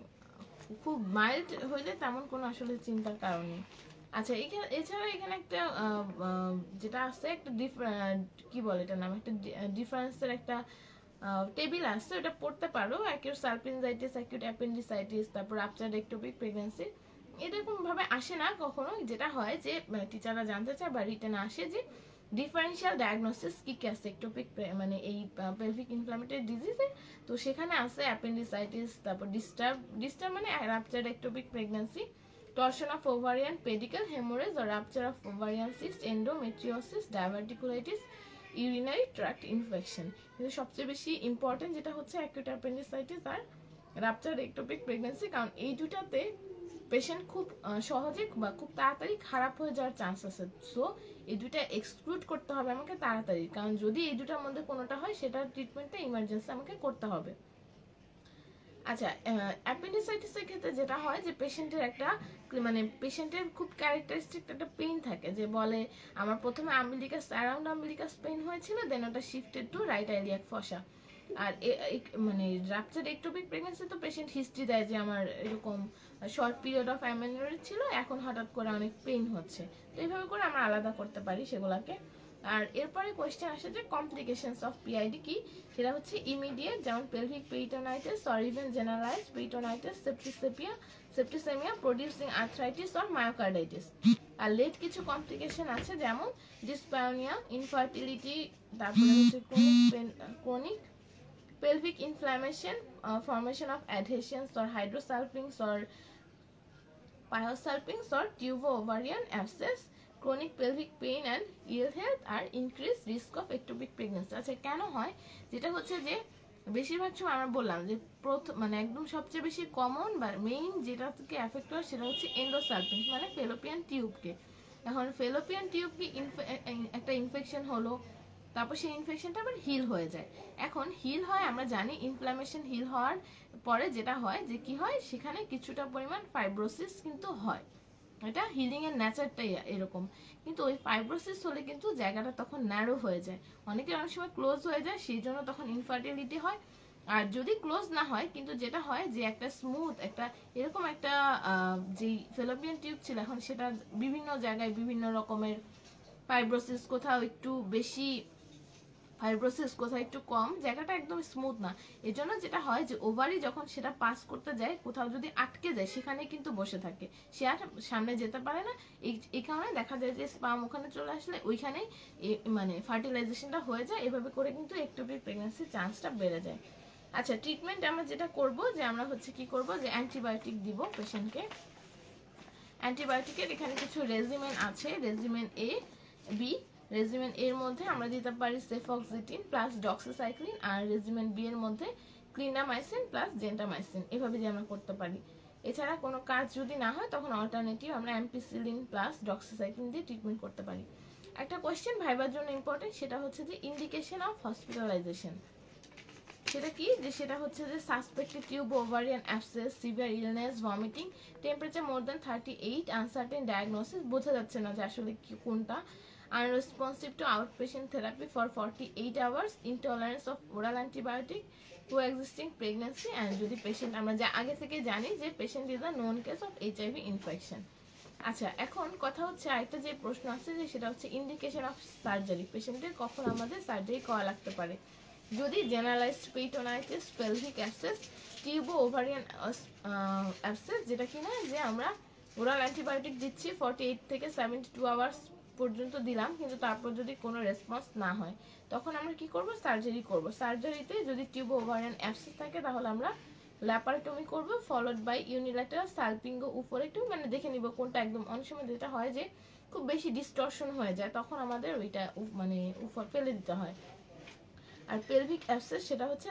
খুব মাইল্ড হইলে তেমন কোনো আসলে চিন্তার কারণ নেই। আচ্ছা, এখানে এছাড়া এখানে একটা যেটা আছে একটা কি বলে এটার নাম, একটা ডিফারেন্সের একটা টেবিল আছে, ওটা পড়তে পারো। অ্যাকিউট সালপিনজাইটিস, অ্যাকিউট অ্যাপেন্ডিসাইটিস, তারপর রাপচার এক্টোপিক প্রেগন্যান্সি এরকম ভাবে আসে না কখনো। যেটা হয় যে টিচাররা জানতে চায় বা রিটেনে আসে যে ডিফারেন্সিয়াল ডায়াগনোসিস কি কি আছে এক্টোপিক মানে এই পেলভিক ইনফ্ল্যামেটরি ডিজিজে। তো সেখানে আছে অ্যাপেন্ডিসাইটিস, তারপর ডিস্টার্ব মানে rupture ectopic pregnancy, torsion of ovarian pedicle, hemorrhage or rupture of ovarian cyst, endometriosis, diverticulitis, urinary tract infection. কিন্তু সবচেয়ে বেশি ইম্পর্টেন্ট যেটা হচ্ছে অ্যাকিউট অ্যাপেন্ডিসাইটিস আর রাপচার এক্টোপিক প্রেগন্যান্সি, কারণ এই দুটাতে পেশেন্ট খুব সহজে বা খুব তাড়াতাড়ি খারাপ হয়ে যাওয়ার চান্স আছে। সো এই দুটা এক্সক্লুড করতে হবে আমাকে তাড়াতাড়ি, কারণ যদি এই দুটার মধ্যে কোনোটা হয় সেটার ট্রিটমেন্টটা ইমার্জেন্সি আমাকে করতে হবে। আচ্ছা, অ্যাপেন্ডিসাইটিসের ক্ষেত্রে যেটা হয় যে পেশেন্টের একটা মানে পেশেন্টের খুব ক্যারেক্টারিস্টিক একটা পেইন থাকে, যে বলে আমার প্রথমে আম্বিলিকাস অ্যারাউন্ড আম্বিলিকাস পেইন হয়েছিল, দেন ওটা শিফটেড টু রাইট আইলিয়াক ফসা। আর মানে রাপচার এক্টোপিক প্রেগন্যান্সি তো পেশেন্ট হিস্ট্রি দেয় যে আমার এরকম শর্ট পিরিয়ড অফ অ্যামেনোরেজ ছিল, এখন হঠাৎ করে অনেক পেইন হচ্ছে। তো এইভাবে করে আমরা আলাদা করতে পারি সেগুলোকে। আর এরপরে কোয়েশ্চেন আসে যে কমপ্লিকেশনস অফ পিআইডি কি, সেটা হচ্ছে ইমিডিয়েট, যেমন pelvic peritonitis or even generalised peritonitis, septicaemia producing arthritis or myocarditis. আর লেট কিছু কমপ্লিকেশন আছে যেমন ডিসপায়োনিয়া, ইনফার্টিলিটি, তারপরে হচ্ছে chronic pelvic inflammation, formation of adhesions or hydrosalpinx or pyosalpinx or tubo-ovarian abscess, chronic pelvic pain and ill health আর increased risk of ectopic pregnancy। আচ্ছা, কেন হয়, যেটা হচ্ছে যে বেশিরভাগ সময় আমরা বললাম যে মানে একদম সবচেয়ে বেশি কমন বা মেইন যেটা থেকে এফেক্ট হয় সেটা হচ্ছে এন্ডোসালপিংস মানে ফেলোপিয়ান টিউবকে। এখন ফেলোপিয়ান টিউবকে একটা ইনফেকশন হলো, তারপর সেই ইনফেকশনটা আবার হিল হয়ে যায়। এখন হিল হয় আমরা জানি, ইনফ্লামেশন হিল হওয়ার পরে যেটা হয় যে কি হয়, সেখানে কিছুটা পরিমাণ ফাইব্রোসিস কিন্তু হয়, এটা হিলিং এর নেচারটাই এরকম। কিন্তু ওই ফাইব্রোসিস হলে কিন্তু জায়গাটা তখন ন্যারো হয়ে যায়, অনেকের অনেক সময় ক্লোজ হয়ে যায়, সেই জন্য তখন ইনফার্টিলিটি হয়। আর যদি ক্লোজ না হয়, কিন্তু যেটা হয় যে একটা স্মুথ একটা এরকম একটা যে ফেলোপিয়ান টিউব ছিল, এখন সেটা বিভিন্ন জায়গায় বিভিন্ন রকমের ফাইব্রোসিস, কোথাও একটু বেশি ফাইব্রোসিস, কোথাও একটু কম, জায়গাটা একদম স্মুথ না। এজন্য যেটা হয় যে ওভারি যখন সেটা পাস করতে যায়, কোথাও যদি আটকে যায় সেখানে কিন্তু বসে থাকে, সে আর সামনে যেতে পারে না। এই কারণে দেখা যায় যে স্পাম ওখানে চলে আসলে ওইখানেই মানে ফার্টিলাইজেশনটা হয়ে যায়, এভাবে করে কিন্তু একটোপিক প্রেগন্যান্সির চান্সটা বেড়ে যায়। আচ্ছা, ট্রিটমেন্ট আমরা যেটা করব যে আমরা হচ্ছে কি করব যে অ্যান্টিবায়োটিক দিব পেশেন্টকে। অ্যান্টিবায়োটিকের এখানে কিছু রেজিমেন আছে, রেজিমেন এ, বি। রেজিমেন এর মধ্যে আমরা দিতে পারি সেফক্সিটিন প্লাস ডক্সিসাইক্লিন, আর রেজিমেন বি এর মধ্যে ক্লিন্ডামাইসিন প্লাস জেন্টামাইসিন, এভাবে দিয়ে আমরা করতে পারি। এছাড়া কোনো কাজ যদি না হয় তখন অল্টারনেটিভ আমরা অ্যাম্পিসিলিন প্লাস ডক্সিসাইক্লিন দিয়ে ট্রিটমেন্ট করতে পারি। একটা কোয়েশ্চেন ভাইবার জন্য ইম্পর্টেন্ট, সেটা হচ্ছে যে ইন্ডিকেশন অফ হসপিটালাইজেশন, সেটা কি, যে সেটা হচ্ছে যে suspected tube ovarian abscess, severe illness, vomiting, temperature more than 38, uncertain diagnosis, বোঝা যাচ্ছে না যে আসলে কোনটা, unresponsive to outpatient therapy for 48 hours, intolerance of oral antibiotic, coexisting pregnancy, and যদি পেশেন্ট আমরা যা আগে থেকে জানি যে patient is a known case of HIV infection. আচ্ছা, এখন কথা হচ্ছে আরেকটা যে প্রশ্ন আছে যে সেটা হচ্ছে ইন্ডিকেশন অফ সার্জারি, পেশেন্টের কখন আমাদের সার্জারি করা লাগতে পারে। যদি generalised peritonitis, pelvic abscess, tubo ovarian abscess, যেটা কিনা যে আমরা ওরাল অ্যান্টিবায়োটিক দিচ্ছি 48 থেকে 72 আওয়ার্স পর্যন্ত দিলাম, কিন্তু তারপর যদি কোনো রেসপন্স না হয়, তখন আমরা কি করব, সার্জারি করব। সার্জারিতে যদি টিউবো ওভারিয়ান অ্যাবসেস থাকে তাহলে আমরা ল্যাপারটমি করব, ফলোড বাই ইউনিল্যাটারাল সালপিঙ্গো উপরে একটু মানে দেখে নিব কোনটা একদম। অনেক সময় যেটা হয় যে খুব বেশি ডিস্টরশন হয়ে যায়, তখন আমাদের ওইটা মানে উপর ফেলে দিতে হয়। আর পেলভিক অ্যাবসেস সেটা হচ্ছে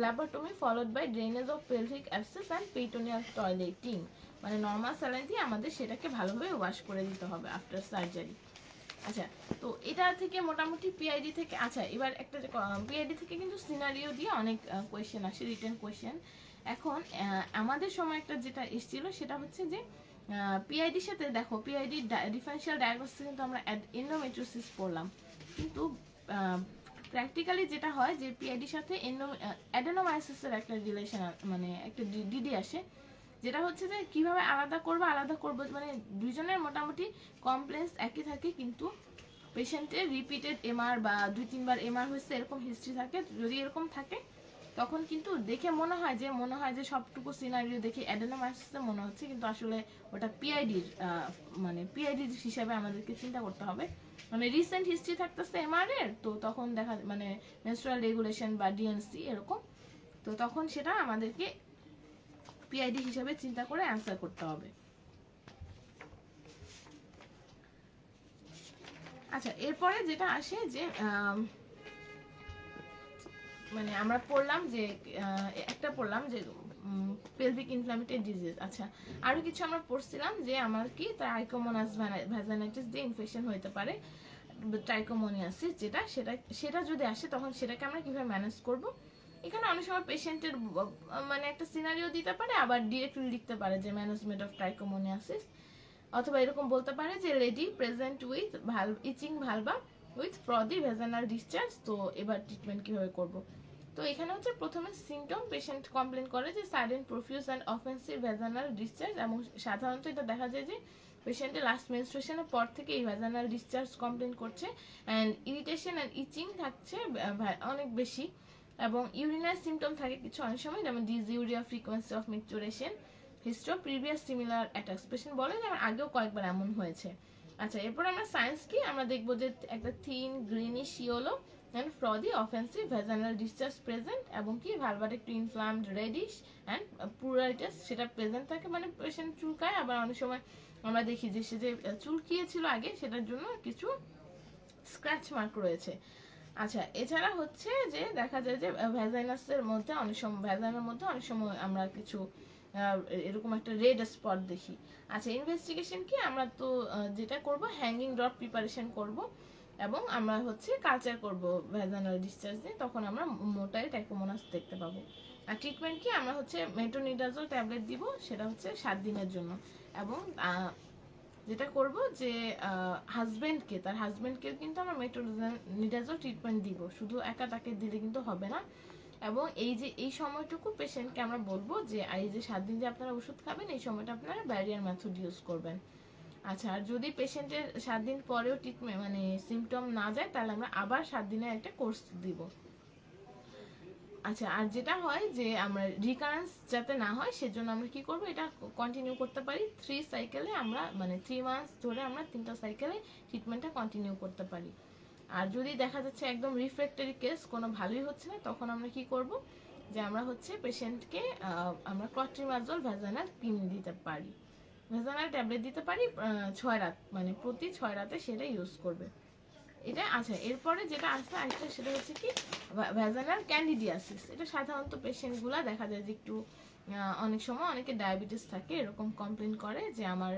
laparotomy followed by drainage of pelvic abscess and peritoneal toileting, মানে নর্মাল স্যালাইন দিয়ে আমাদের সেটাকে ভালোভাবে ওয়াশ করে দিতে হবে আফটার সার্জারি। আচ্ছা, তো এটা থেকে মোটামুটি পিআইডি থেকে, আচ্ছা এবার একটা পিআইডি থেকে কিন্তু সিনারিও দিয়ে অনেক কোয়েশ্চেন আসে, রিটেন কোয়েশ্চেন। এখন আমাদের সময় একটা যেটা এসেছিল সেটা হচ্ছে যে পিআইডির সাথে দেখো, পিআইডি ডিফারেন্সিয়াল ডায়াগনোসিস কিন্তু আমরা এন্ডোমেট্রিওসিস পড়লাম, কিন্তু প্র্যাকটিক্যালি যেটা হয় যে পিআইডির সাথে অ্যাডেনোমায়োসিসের একটা রিলেশন, মানে একটা ডিডি আসে, যেটা হচ্ছে যে কিভাবে আলাদা করবো, মানে দুইজনের মোটামুটি কমপ্লেক্স একই থাকে, কিন্তু পেশেন্টের রিপিটেড এমআর বা 2-3 বার এমআর হয়েছে এরকম হিস্ট্রি থাকে। যদি এরকম থাকে তখন কিন্তু দেখে মনে হয় যে সবটুকু সিনারিও দেখে অ্যাডেনোমায়োসিসে মনে হচ্ছে, কিন্তু আসলে ওটা পিআইডির মানে পিআইডির হিসাবে আমাদেরকে চিন্তা করতে হবে। মানে রিসেন্ট হিস্ট্রি থাকতেছে এমআর এর, তো তখন দেখা মানে মেনস্ট্রুয়াল রেগুলেশন বা ডিএনসি এরকম, তো তখন সেটা আমাদেরকে পিআইডি হিসাবে চিন্তা করে অ্যান্সার করতে হবে। আচ্ছা, এরপরে যেটা আসে যে মানে আমরা পড়লাম যে একটা পড়লাম যে পেলভিক ইনফ্ল্যামেটরি ডিজিজ। আচ্ছা, আরো কিছু আমরা পড়ছিলাম যে আমার কি ট্রাইকোমোনাস ভ্যাজানাইটিস দিয়ে ইনফেকশন হতে পারে, ট্রাইকোমোনিয়াসিস সেটা যদি আসে তখন সেটাকে আমরা কিভাবে ম্যানেজ করব। এখানে অনেক সময় পেশেন্টের মানে একটা সিনারিও দিতে পারে, আবার ডিরেক্টলি লিখতে পারে যে ম্যানেজমেন্ট অফ ট্রাইকোমোনিয়াসিস, অথবা এরকম বলতে পারে যে lady present with itching vulva with frothy vaginal discharge, তো এবার ট্রিটমেন্ট কিভাবে করব। তো এখানে হচ্ছে প্রথমে সিমটম, পেশেন্ট কমপ্লেন করে যে sudden profuse and offensive ভেজানাল discharge, এবং সাধারণত এটা দেখা যায় যে পেশেন্টের লাস্ট মেনস্ট্রুয়েশনের পর থেকে এই ভেজানাল ডিসচার্জ কমপ্লেন করছে, অ্যান্ড ইরিটেশন অ্যান্ড ইচিং থাকছে অনেক বেশি, এবং ইউরিনারি সিমটম থাকে কিছু অনেক সময়, যেমন dysuria, frequency of micturition, history of previous similar attacks. Patient বলে যে আমার আগেও কয়েকবার এমন হয়েছে। আচ্ছা, এরপর আমরা সায়েন্স কি আমরা দেখবো যে একটা thin greenish yellow and frothy offensive vaginal discharge present, এবং কি ভালভার একটু ইনফ্লামড রেডিশ অ্যান্ড প্লুরাইটিস সেটা প্রেজেন্ট থাকে, মানে পেশেন্ট চুলকায়, আবার অনেক সময় আমরা দেখি যে সে যে চুলকিয়েছিল আগে সেটার জন্য কিছু স্ক্র্যাচ মার্ক রয়েছে। আচ্ছা, এছাড়া হচ্ছে যে দেখা যায় যে ভ্যাজাইনাসের মধ্যে অনেক সময় আমরা কিছু এরকম একটা রেড স্পট দেখি। আচ্ছা, ইনভেস্টিগেশন কি আমরা তো যেটা করব হ্যাঙ্গিং ড্রপ প্রিপারেশন করব, এবং আমরা হচ্ছে কালচার করব ভ্যাজানাল ডিসচার্জ দিয়ে, তখন আমরা মোটাইল ট্রাইকোমোনাস দেখতে পাবো। আর ট্রিটমেন্ট কি আমরা হচ্ছে মেট্রোনিডাজোল ট্যাবলেট দিব, সেটা হচ্ছে 7 দিনের জন্য, এবং যেটা করব যে তার হাজবেন্ডকে কিন্তু আমরা মেট্রোনিডাজোল ট্রিটমেন্ট দিব, শুধু একা তাকে দিলে কিন্তু হবে না। এবং এই সময়টুকু পেশেন্টকে আমরা বলবো যে এই যে 7 দিন যে আপনারা ওষুধ খাবেন, এই সময়টা আপনারা ব্যারিয়ার মেথড ইউজ করবেন। আচ্ছা, আর যদি পেশেন্টের 7 দিন পরেও ট্রিটমেন্ট মানে সিমটম না যায়, তাহলে আমরা আবার 7 দিনের একটা কোর্স দিব। আচ্ছা, আর যেটা হয় যে আমরা রিকারেন্স যাতে না হয় সেজন্য আমরা কি করব, এটা কন্টিনিউ করতে পারি 3 সাইকেলে, আমরা মানে 3 মান্থস ধরে আমরা 3টা সাইকেলে ট্রিটমেন্টটা কন্টিনিউ করতে পারি। আর যদি দেখা যাচ্ছে একদম রিফ্র্যাক্টরি কেস, কোনো ভালোই হচ্ছে না, তখন আমরা কি করব যে আমরা হচ্ছে পেশেন্টকে আমরা ক্লট্রিমাজোল ভ্যাজানাল ক্রিম দিতে পারি, ভ্যাজানাল ট্যাবলেট দিতে পারি 6 রাত, মানে প্রতি 6 রাতে সেটা ইউজ করবে এটা। আচ্ছা, এরপরে যেটা আসবে আরেকটা, সেটা হচ্ছে কি ভ্যাজানাল ক্যান্ডিডিয়াসিস। এটা সাধারণত পেশেন্টগুলা দেখা যায় যে একটু অনেক সময় অনেকে ডায়াবেটিস থাকে, এরকম কমপ্লেন করে যে আমার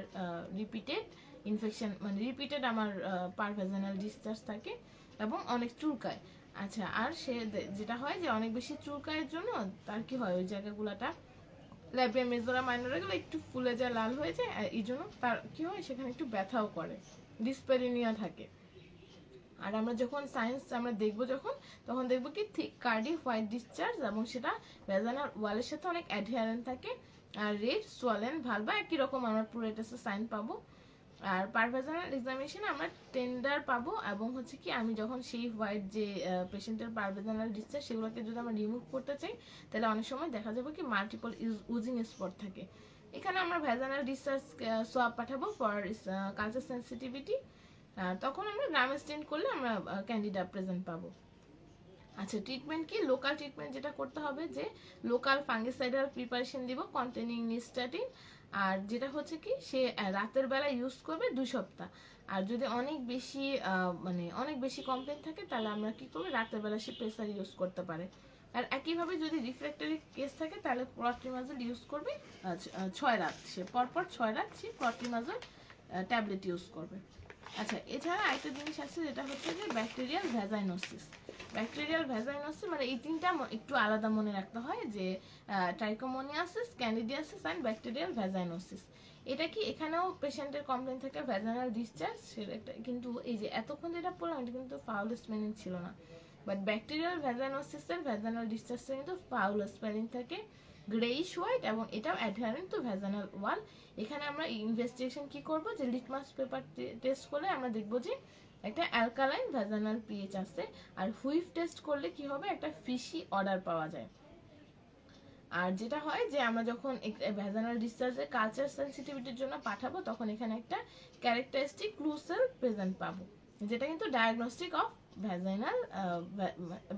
রিপিটেড ইনফেকশন, মানে রিপিটেড আমার পার ভ্যাজানাল ডিসচার্জ থাকে এবং অনেক চুলকায়। আচ্ছা, আর সে যেটা হয় যে অনেক বেশি চুলকায়ের জন্য তার কি হয়, ওই জায়গাগুলোটা ল্যাবিয়া মেজোরা মাইনরা গুলো একটু ফুলে যায়, লাল হয়ে যায়, এই জন্য তার কি হয় সেখানে একটু ব্যথাও করে, ডিসপেরিনিয়া থাকে। আর আমরা যখন সায়েন্স আমরা দেখবো তখন দেখবো কি থিক কার্ডি হোয়াইট ডিসচার্জ, এবং সেটা ভ্যাজানাল ওয়ালের সাথে অনেক অ্যাডহিয়ারেন্ট থাকে, আর রেড সোয়ালেন ভালভা একই রকম আমরা প্লুরাইটিসের সাইন পাবো। আর পারভেজানাল এক্সামিনেশনে আমরা টেন্ডার পাবো, এবং হচ্ছে কি আমি যখন সেই হোয়াইট যে পেশেন্টের পারভেজানাল ডিসচার্জ সেগুলোকে যদি আমরা রিমুভ করতে চাই, তাহলে অনেক সময় দেখা যাবে কি মাল্টিপল উজিং স্পট থাকে। এখানে আমরা ভ্যাজানাল ডিসচার্জ সোয়াব পাঠাবো ফর কালচার সেন্সিটিভিটি, তখন আমরা গ্রাম স্টেন করলে আমরা ক্যান্ডিডা প্রেজেন্ট পাবো। আচ্ছা, ট্রিটমেন্ট কি লোকাল ট্রিটমেন্ট যেটা করতে হবে যে লোকাল ফাঙ্গিসাইডাল প্রিপারেশন দিব কন্টেনিং নিস্টাটিন, আর যেটা হচ্ছে কি সে রাতের বেলা ইউজ করবে 2 সপ্তাহ। আর যদি অনেক বেশি কমপ্লেন থাকে, তাহলে আমরা কি করবো, রাতের বেলা সে প্রেসার ইউজ করতে পারে। আর একইভাবে যদি রিফ্র্যাক্টরি কেস থাকে, তাহলে ক্লট্রিমাজোল ইউজ করবে 6 রাত, সে পরপর 6 রাত সে ক্লট্রিমাজোল ট্যাবলেট ইউজ করবে। আচ্ছা, এছাড়া আরেকটা জিনিস আছে যেটা হচ্ছে যে ব্যাকটেরিয়াল ভ্যাজাইনোসিস। ব্যাকটেরিয়াল ভ্যাজাইনোসিস মানে এই তিনটা একটু আলাদা মনে রাখতে হয় যে trichomoniasis, candidiasis and bacterial vaginosis. এটা কি এখানেও পেশেন্টের কমপ্লেন থাকে ভ্যাজাইনাল ডিসচার্জ, সেটা কিন্তু এই যে এতক্ষণ যেটা পড়লাম এটা কিন্তু ফাউল স্মেলিং ছিল না। বাট ব্যাকটেরিয়াল ভ্যাজাইনোসিসের ভ্যাজাইনাল ডিসচার্জটা কিন্তু ফাউল স্মেলিং থাকে, গ্রেইশ হোয়াইট, এবং এটাও অ্যাডহারেন্ট টু ভ্যাজাইনাল ওয়াল। এখানে আমরা ইনভেস্টিগেশন কি করব, যে লিটমাস পেপার টেস্ট করলে আমরা দেখব যে একটা অ্যালকালাইন ভ্যাজাইনাল পিএইচ আছে, আর হুইফ টেস্ট করলে কি হবে, একটা ফিশি অর্ডার পাওয়া যায়। আর যেটা হয় যে আমরা যখন ভ্যাজাইনাল ডিসচার্জের কালচার সেন্সিটিভিটির জন্য পাঠাবো তখন এখানে একটা ক্যারেক্টারিস্টিক ক্লু সেল প্রেজেন্ট পাবো, যেটা কিন্তু diagnostic of vaginal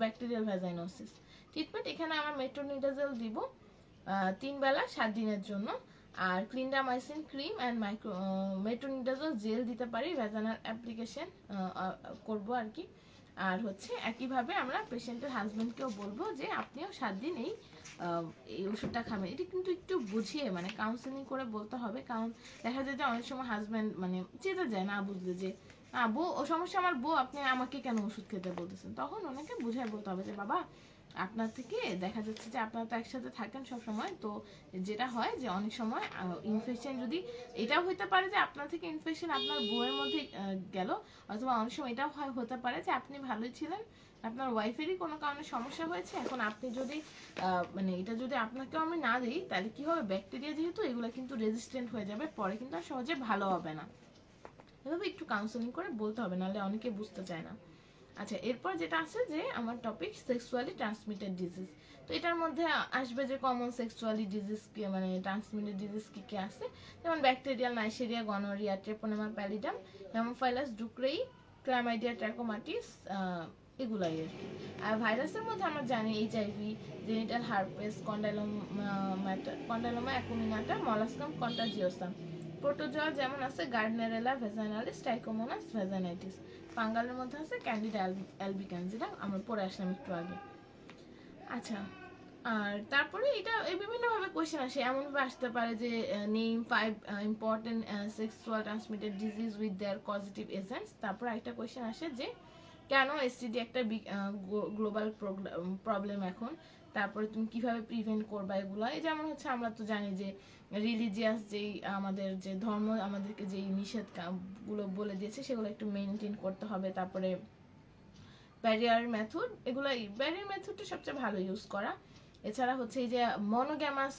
bacterial vaginosis. Treatment এখানে আমরা মেট্রোনিডাজোল দিব 3 বেলা 7 দিনের জন্য, আর clindamycin cream and metronidazole gel দিতে পারি, ভ্যাজাইনাল অ্যাপ্লিকেশন করব আর কি। আর হচ্ছে একইভাবে আমরা পেশেন্টের হাজবেন্ডকেও বলবো যে আপনিও 7 দিন এই ওষুধটা খাবেন। এটি কিন্তু একটু বুঝিয়ে মানে কাউন্সেলিং করে বলতে হবে, কারণ দেখা যায় যে অনেক সময় হাজবেন্ড মানে চেতে যায় না বুঝলে যে বউ ও সমস্যা আমার বউ, আপনি আমাকে কেন ওষুধ খেতে বলতেছেন। তখন ওনাকে বুঝায় বলতে হবে যে বাবা আপনার থেকে দেখা যাচ্ছে যে আপনারা তো একসাথে থাকেন সব সময়, তো যেটা হয় যে অনেক সময় ইনফেকশন যদি এটাও হতে পারে যে আপনার থেকে ইনফেকশন আপনার বউয়ের মধ্যে গেল, অথবা অনেক সময় এটাও হতে পারে যে আপনি ভালোই ছিলেন, আপনার ওয়াইফেরই কোনো কারণে সমস্যা হয়েছে, এখন আপনি যদি মানে এটা যদি আপনাকেও আমি না দিই তাহলে কি হবে, ব্যাকটেরিয়া যেহেতু এগুলো কিন্তু রেজিস্ট্যান্ট হয়ে যাবে, পরে কিন্তু আর সহজে ভালো হবে না। এভাবে একটু কাউন্সেলিং করে বলতে হবে, নাহলে অনেকে বুঝতে চায় না। আচ্ছা, এরপর যেটা আছে যে আমার টপিক সেক্সুয়ালি ট্রান্সমিটেড ডিজিজ। তো এটার মধ্যে আসবে যে কমন সেক্সুয়ালি ডিজিজ কি মানে ট্রান্সমিটেড ডিজিজ কি কি আছে, যেমন bacterial, neisseria, gonorrhoea, treponema pallidum, haemophilus ducreyi, chlamydia, trachomatis, এগুলাই আর কি। আর ভাইরাসের মধ্যে আমরা জানি HIV, genital herpes, condyloma acuminata, molluscum contagiosum. Protozoa যেমন আছে গার্ডনেরেলা ভেজাইনালিস, ট্রাইকোমোনাস ভেজাইনাইটিস। ফাঙ্গালের মধ্যে আছে ক্যান্ডিডা অ্যালবিকান্স, যেটা আমরা পড়ে আসলাম একটু আগে। আচ্ছা, আর তারপরে এটা বিভিন্নভাবে কোয়েশ্চেন আসে, এমনভাবে আসতে পারে যে name 5 important sexual transmitted disease with their causative agents. তারপর একটা কোয়েশ্চেন আসে যে কেন এসটিডি একটা গ্লোবাল প্রবলেম এখন, তারপরে তুমি কিভাবে প্রিভেন্ট করবা এগুলো। এই যেমন হচ্ছে আমরা তো জানি যে রিলিজিয়াস যেই আমাদের যে ধর্ম আমাদেরকে যেই নিষেধ গুলো বলে দিয়েছে সেগুলো একটু মেনটেন করতে হবে। তারপরে ব্যারিয়ার মেথড, এগুলো ব্যারিয়ার মেথডটা সবচেয়ে ভালো ইউজ করা। এছাড়া হচ্ছে এই যে মনোগ্যামাস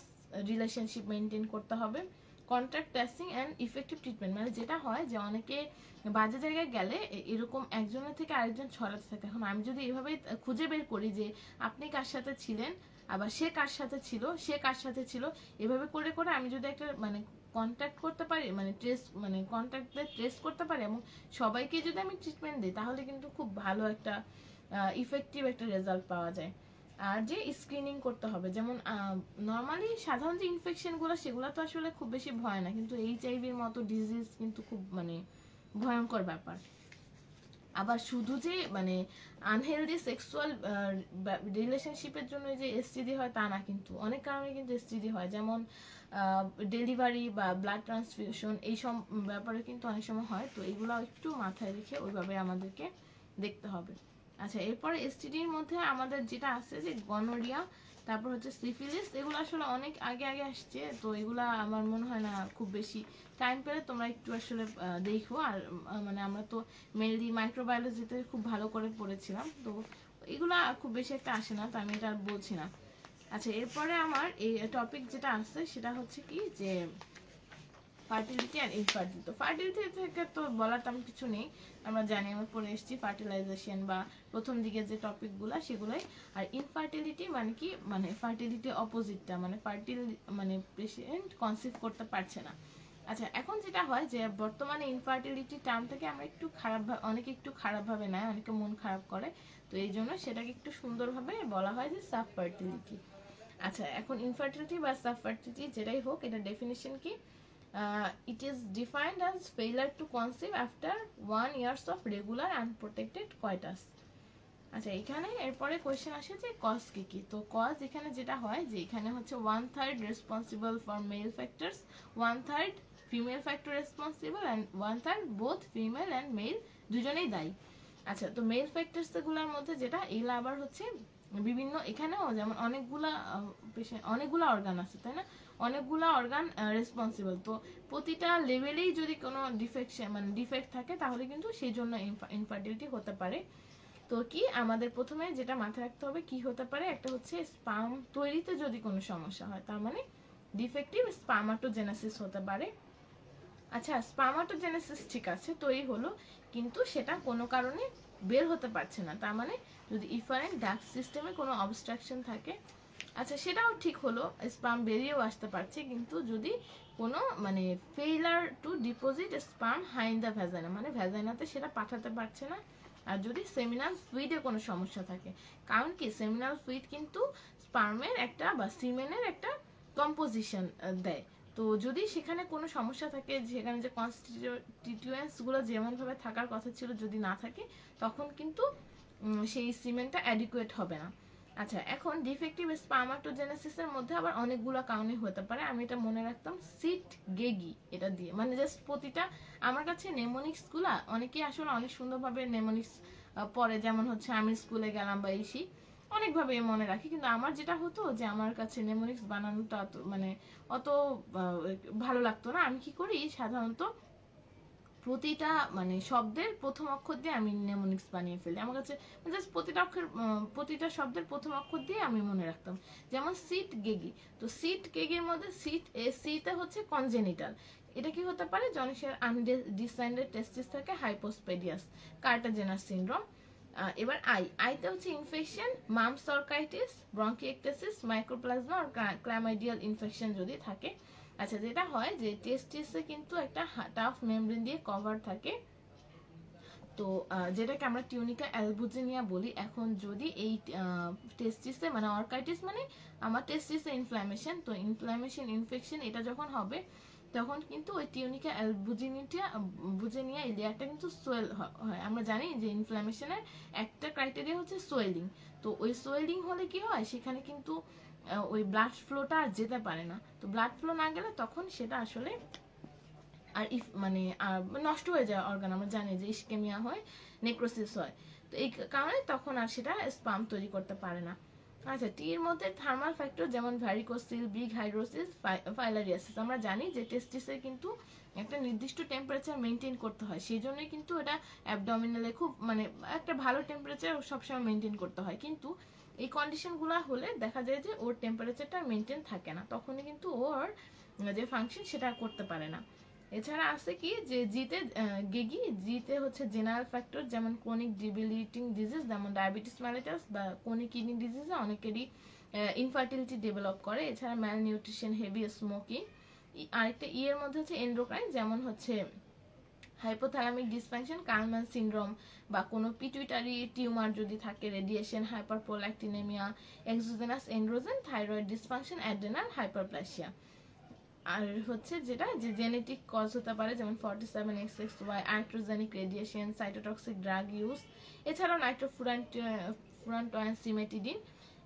রিলেশনশিপ মেনটেন করতে হবে। Contact tracing and effective treatment, মানে যেটা হয় যে অনেকে বাজে জায়গায় গেলে এরকম একজনের থেকে আরেকজন ছড়াতে থাকে। এখন আমি যদি এইভাবে খুঁজে বের করি যে আপনি কার সাথে ছিলেন, আবার সে কার সাথে ছিল, সে কার সাথে ছিল, এভাবে করে করে আমি যদি একটা মানে কন্ট্যাক্ট করতে পারি, মানে কন্ট্যাক্টে ট্রেস করতে পারি এবং সবাইকে যদি আমি ট্রিটমেন্ট দিই, তাহলে কিন্তু খুব ভালো একটা ইফেক্টিভ একটা রেজাল্ট পাওয়া যায়। আর যে স্ক্রিনিং করতে হবে, যেমন নর্মালি সাধারণ যে ইনফেকশনগুলো সেগুলো তো আসলে খুব বেশি ভয় না, কিন্তু এইচআইভির মতো ডিজিজ কিন্তু খুব মানে ভয়ঙ্কর ব্যাপার। আবার শুধু যে মানে আনহেলদি সেক্সুয়াল রিলেশনশিপের জন্য যে এসটিডি হয় তা না, কিন্তু অনেক কারণে কিন্তু এসটিডি হয়, যেমন ডেলিভারি বা ব্লাড ট্রান্সফিউশন, এইসব ব্যাপারে কিন্তু অনেক সময় হয়। তো এগুলো একটু মাথায় রেখে ওইভাবে আমাদেরকে দেখতে হবে। আচ্ছা, এরপরে এসটিডির মধ্যে আমাদের যেটা আছে যে গনোরিয়া, তারপর হচ্ছে সিফিলিস, এগুলো আসলে অনেক আগে আগে আসছে, তো এগুলা আমার মনে হয় না খুব বেশি, টাইম পেলে তোমরা একটু আসলে দেখো। আর মানে আমরা তো মেনলি মাইক্রোবায়োলজিতে খুব ভালো করে পড়েছিলাম, তো এগুলা খুব বেশি একটা আসে না, তো আমি এটা আর বলছি না। আচ্ছা, এরপরে আমার এই টপিক যেটা আছে সেটা হচ্ছে কি যে ফার্টিলিটি অ্যান্ড ইনফার্টিলিটি। তো ফার্টিলিটি থেকে তো বলার তেমন কিছু নেই, আমরা জানি, আমরা পড়ে এসেছি ফার্টিলাইজেশন বা প্রথম দিকে যে টপিকগুলো সেগুলোই। আর ইনফার্টিলিটি মানে কি, মানে ফার্টিলিটি অপোজিটটা, মানে মানে পেশেন্ট কনসিভ করতে পারছে না। আচ্ছা, এখন যেটা হয় যে বর্তমানে ইনফার্টিলিটি টার্মটাকে আমরা একটু অনেকে একটু খারাপভাবে নেয়, অনেকে মন খারাপ করে, তো এই জন্য সেটাকে একটু সুন্দরভাবে বলা হয় যে সাবফার্টিলিটি। আচ্ছা, এখন ইনফার্টিলিটি বা সাবফার্টিলিটি যেটাই হোক, এটা ডেফিনিশন কি? It is defined as failure to conceive after 1 years of regular unprotected coitus. আচ্ছা, এখানে এরপরে কোয়েশ্চেন আসে যে কজ কি কি। তো কজ এখানে যেটা হয় যে এখানে হচ্ছে 1/3 responsible for male factors, 1/3 female factor responsible and 1/3 both female and male, দুজনেই দায়ী। আচ্ছা, তো মেল ফ্যাক্টরস গুলোর মধ্যে যেটা, এগুলো আবার হচ্ছে বিভিন্ন, এখানেও যেমন অনেকগুলা অর্গান আছে, তাই না, অনেকগুলা অর্গান রেসপন্সিবল। তো প্রতিটা লেভেলেই যদি কোনো ডিফেক্ট থাকে তাহলে কিন্তু সেই জন্য ইনফার্টিলিটি হতে পারে। তো কি আমাদের প্রথমে যেটা মাথায় রাখতে হবে কি হতে পারে, একটা হচ্ছে স্পার্ম তৈরিতে যদি কোনো সমস্যা হয়, তার মানে ডিফেক্টিভ স্পার্মাটোজেনেসিস হতে পারে। আচ্ছা, স্পার্মাটোজেনেসিস ঠিক আছে, তৈরি হলো, কিন্তু সেটা কোনো কারণে বের হতে পারছে না, তার মানে যদি ইফারেন্ট ডাক্ট সিস্টেমে কোনো অবস্ট্রাকশন থাকে। আচ্ছা, সেটাও ঠিক হলো, স্পার্ম বেরিয়েও আসতে পারছে, কিন্তু যদি কোনো failure to deposit sperm high in the vagina, মানে ভ্যাজাইনাতে সেটা পাঠাতে পারছে না। আর যদি সেমিনাল ফ্লুইডে কোনো সমস্যা থাকে, কারণ কি সেমিনাল ফ্লুইড কিন্তু স্পার্মের একটা বা সিমেনের একটা কম্পোজিশন দেয়। তো যদি সেখানে কোনো সমস্যা থাকে, সেখানে যে কনস্টিটিউয়েন্টস গুলো যেমন ভাবে থাকার কথা ছিল যদি না থাকে, তখন কিন্তু সেই সিমেন্টটা অ্যাডিকুয়েট হবে না। আচ্ছা, এখন ডিফেক্টিভ স্পার্মাটোজেনেসিসের মধ্যে আবার অনেকগুলো কারণে হতে পারে। আমি এটা মনে রাখতাম সিট গেগি, এটা দিয়ে জাস্ট প্রতিটা, আমার কাছে নেমোনিক্স গুলা অনেকেই আসলে অনেক সুন্দরভাবে নেমোনিক্স পড়ে, যেমন হচ্ছে আমি স্কুলে গেলাম বা এসি অনেকভাবে মনে রাখি, কিন্তু আমার যেটা হতো যে আমার কাছে নেমোনিক্স বানানোটা অত ভালো লাগতো না। আমি কি করি, সাধারণত প্রতিটা শব্দের প্রথম অক্ষর দিয়ে আমি নেমোনিক্স বানিয়ে ফেলি। আমার কাছে জাস্ট প্রতিটা শব্দের প্রথম অক্ষর দিয়ে আমি মনে রাখতাম। যেমন সিট গেগি, তো সিট গেগির মধ্যে সিতে হচ্ছে কনজেনিটাল, এটা কি হতে পারে, জনিসের আনডিসেন্ডেড টেস্টিস থাকে, হাইপোস্পেডিয়াস, কার্টাজেনাস সিনড্রোম। এবার আইতে হচ্ছে ইনফেকশন, মামস অর্কাইটিস, ব্রঙ্কিয়েক্টেসিস, মাইক্রোপ্লাজমা আর ক্লামাইডিয়াল ইনফেকশন যদি থাকে। আচ্ছা, যেটা হয় যে টেস্টিসে কিন্তু একটা টাফ মেমব্রেন দিয়ে কভার থাকে, তো যেটাকে আমরা টিউনিকা অ্যালবুজিনিয়া বলি। এখন যদি এই টেস্টিসে অর্কাইটিস আমার টেস্টিসে ইনফ্ল্যামেশন, তো ইনফেকশন এটা যখন হবে, তখন কিন্তু ওই টিউনিকা অ্যালবুজিনিয়া এই লেয়ারটা কিন্তু সোয়েল হয়। আমরা জানি যে ইনফ্ল্যামেশনের একটা ক্রাইটেরিয়া হচ্ছে সোয়েলিং। তো ওই সোয়েলিং হলে কি হয়, সেখানে কিন্তু ওই ব্লাড ফ্লোটা আর যেতে পারে না। তো ব্লাড ফ্লো না গেলে তখন সেটা আসলে আর নষ্ট হয়ে যায় অর্গান, আমরা জানি যে ইসকেমিয়া হয়, নেক্রোসিস হয়। তো এই কারণে তখন আর সেটা স্পার্ম তৈরি করতে পারে না। আচ্ছা, টির মধ্যে থার্মাল ফ্যাক্টর যেমন ভ্যারিকোসিল, বিগ হাইড্রোসিস, ফাইলারিয়াসিস, আমরা জানি যে টেস্টিসে কিন্তু একটা নির্দিষ্ট টেম্পারেচার মেনটেন করতে হয়, সেই জন্যই কিন্তু এটা অ্যাবডোমিনালে খুব একটা ভালো টেম্পারেচার সবসময় মেনটেন করতে হয়। কিন্তু এই কন্ডিশনগুলো হলে দেখা যায় যে ওর টেম্পারেচারটা মেনটেন থাকে না, তখনই কিন্তু ওর যে ফাংশন সেটা করতে পারে না। এছাড়া আছে কি যে জিতে হচ্ছে জেনারেল ফ্যাক্টর, যেমন ক্রনিক ডিবিলিটিং ডিজিজ, যেমন ডায়াবেটিস মেলিটাস বা ক্রনিক কিডনি ডিজিজে অনেকেরই ইনফার্টিলিটি ডেভেলপ করে। এছাড়া ম্যাল নিউট্রিশন, হেভি স্মোকিং, আরেকটা এর মধ্যে হচ্ছে এন্ডোক্রাইন, যেমন হচ্ছে হাইপোথ্যালামিক ডিসফাংশন, কালম্যান সিনড্রোম, বা কোনো পিটুইটারি টিউমার যদি থাকে, radiation, hyperprolactinaemia, exogenous androgen, thyroid dysfunction, adrenal hyperplasia. আর হচ্ছে যেটা যে জেনেটিক কজ হতে পারে, যেমন 47XXY, iatrogenic radiation, cytotoxic drug use, এছাড়াও নাইট্রোফুরান্টয়েন, সিমেটিডিন,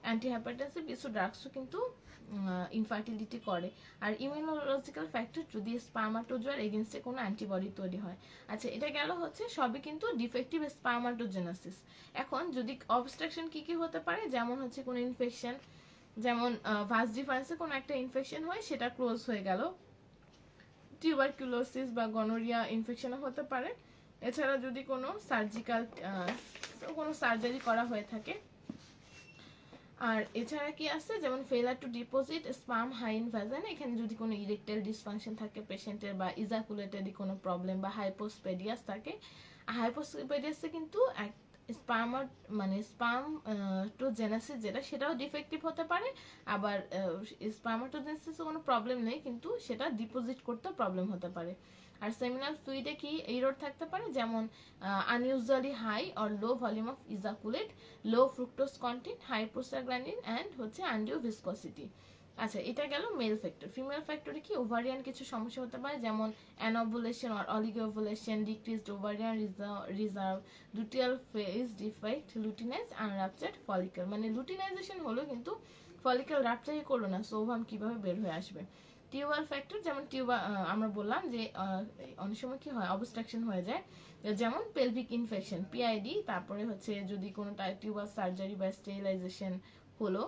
অ্যান্টিহাইপারটেনসিভ কিছু ড্রাগসও কিন্তু ইনফার্টিলিটি করে। আর ইমিউনোলজিক্যাল ফ্যাক্টর, যদি স্পার্মাটোজোয়ার এগেনস্টে কোনো অ্যান্টিবডি তৈরি হয়। আচ্ছা, এটা গেল হচ্ছে সবই কিন্তু ডিফেক্টিভ স্পার্মাটোজেনেসিস। এখন যদি অবস্ট্রাকশন কি কি হতে পারে, যেমন হচ্ছে কোনো ইনফেকশন, যেমন ভাস ডিফারেন্সে কোনো একটা ইনফেকশন হয়, সেটা ক্লোজ হয়ে গেল, টিউবারকুলোসিস বা গনোরিয়া ইনফেকশন হতে পারে। এছাড়া যদি কোনো সার্জারি করা হয়ে থাকে। আর এছাড়া কি আছে, যেমন failure to deposit sperm high in vagina, এখানে যদি কোনো ইরেকটাইল ডিসফাংশন থাকে পেশেন্টের, বা ইজাকুলেটরি কোনো প্রবলেম, বা হাইপোস্পেডিয়াস থাকে। হাইপোস্পেডিয়াসে কিন্তু স্পার্মাটোজেনেসিস যেটা, সেটাও ডিফেক্টিভ হতে পারে। আবার স্পার্মাটোজেনেসিসে কোনো প্রবলেম নেই, কিন্তু সেটা ডিপোজিট করতে প্রবলেম হতে পারে। আর সেমিনাল ফ্লুইডে কি এরর থাকতে পারে, যেমন unusually high or low volume of ejaculate, low fructose content, high prostaglandin and হচ্ছে আনডিউ ভিসকসিটি। আচ্ছা, এটা গেল মেল ফ্যাক্টর। ফিমেল ফ্যাক্টরে কি ওভারিয়ান কিছু সমস্যা হতে পারে, যেমন anovulation or oligovulation, decreased ovarian reserve, luteal phase defect, luteinize unruptured follicle, luteinization হলো কিন্তু ফলিকল রাপচারই করলো না, সো ওভাম কিভাবে বের হয়ে আসবে। টিউবাল ফ্যাক্টর যেমন আমরা বললাম যে অনেক সময় কি হয় অবস্ট্রাকশন হয়ে যায়, যেমন পেলভিক ইনফেকশন পিআইডি, তারপরে হচ্ছে যদি কোনো টিউবাল সার্জারি বা স্টেরিলাইজেশন হলো,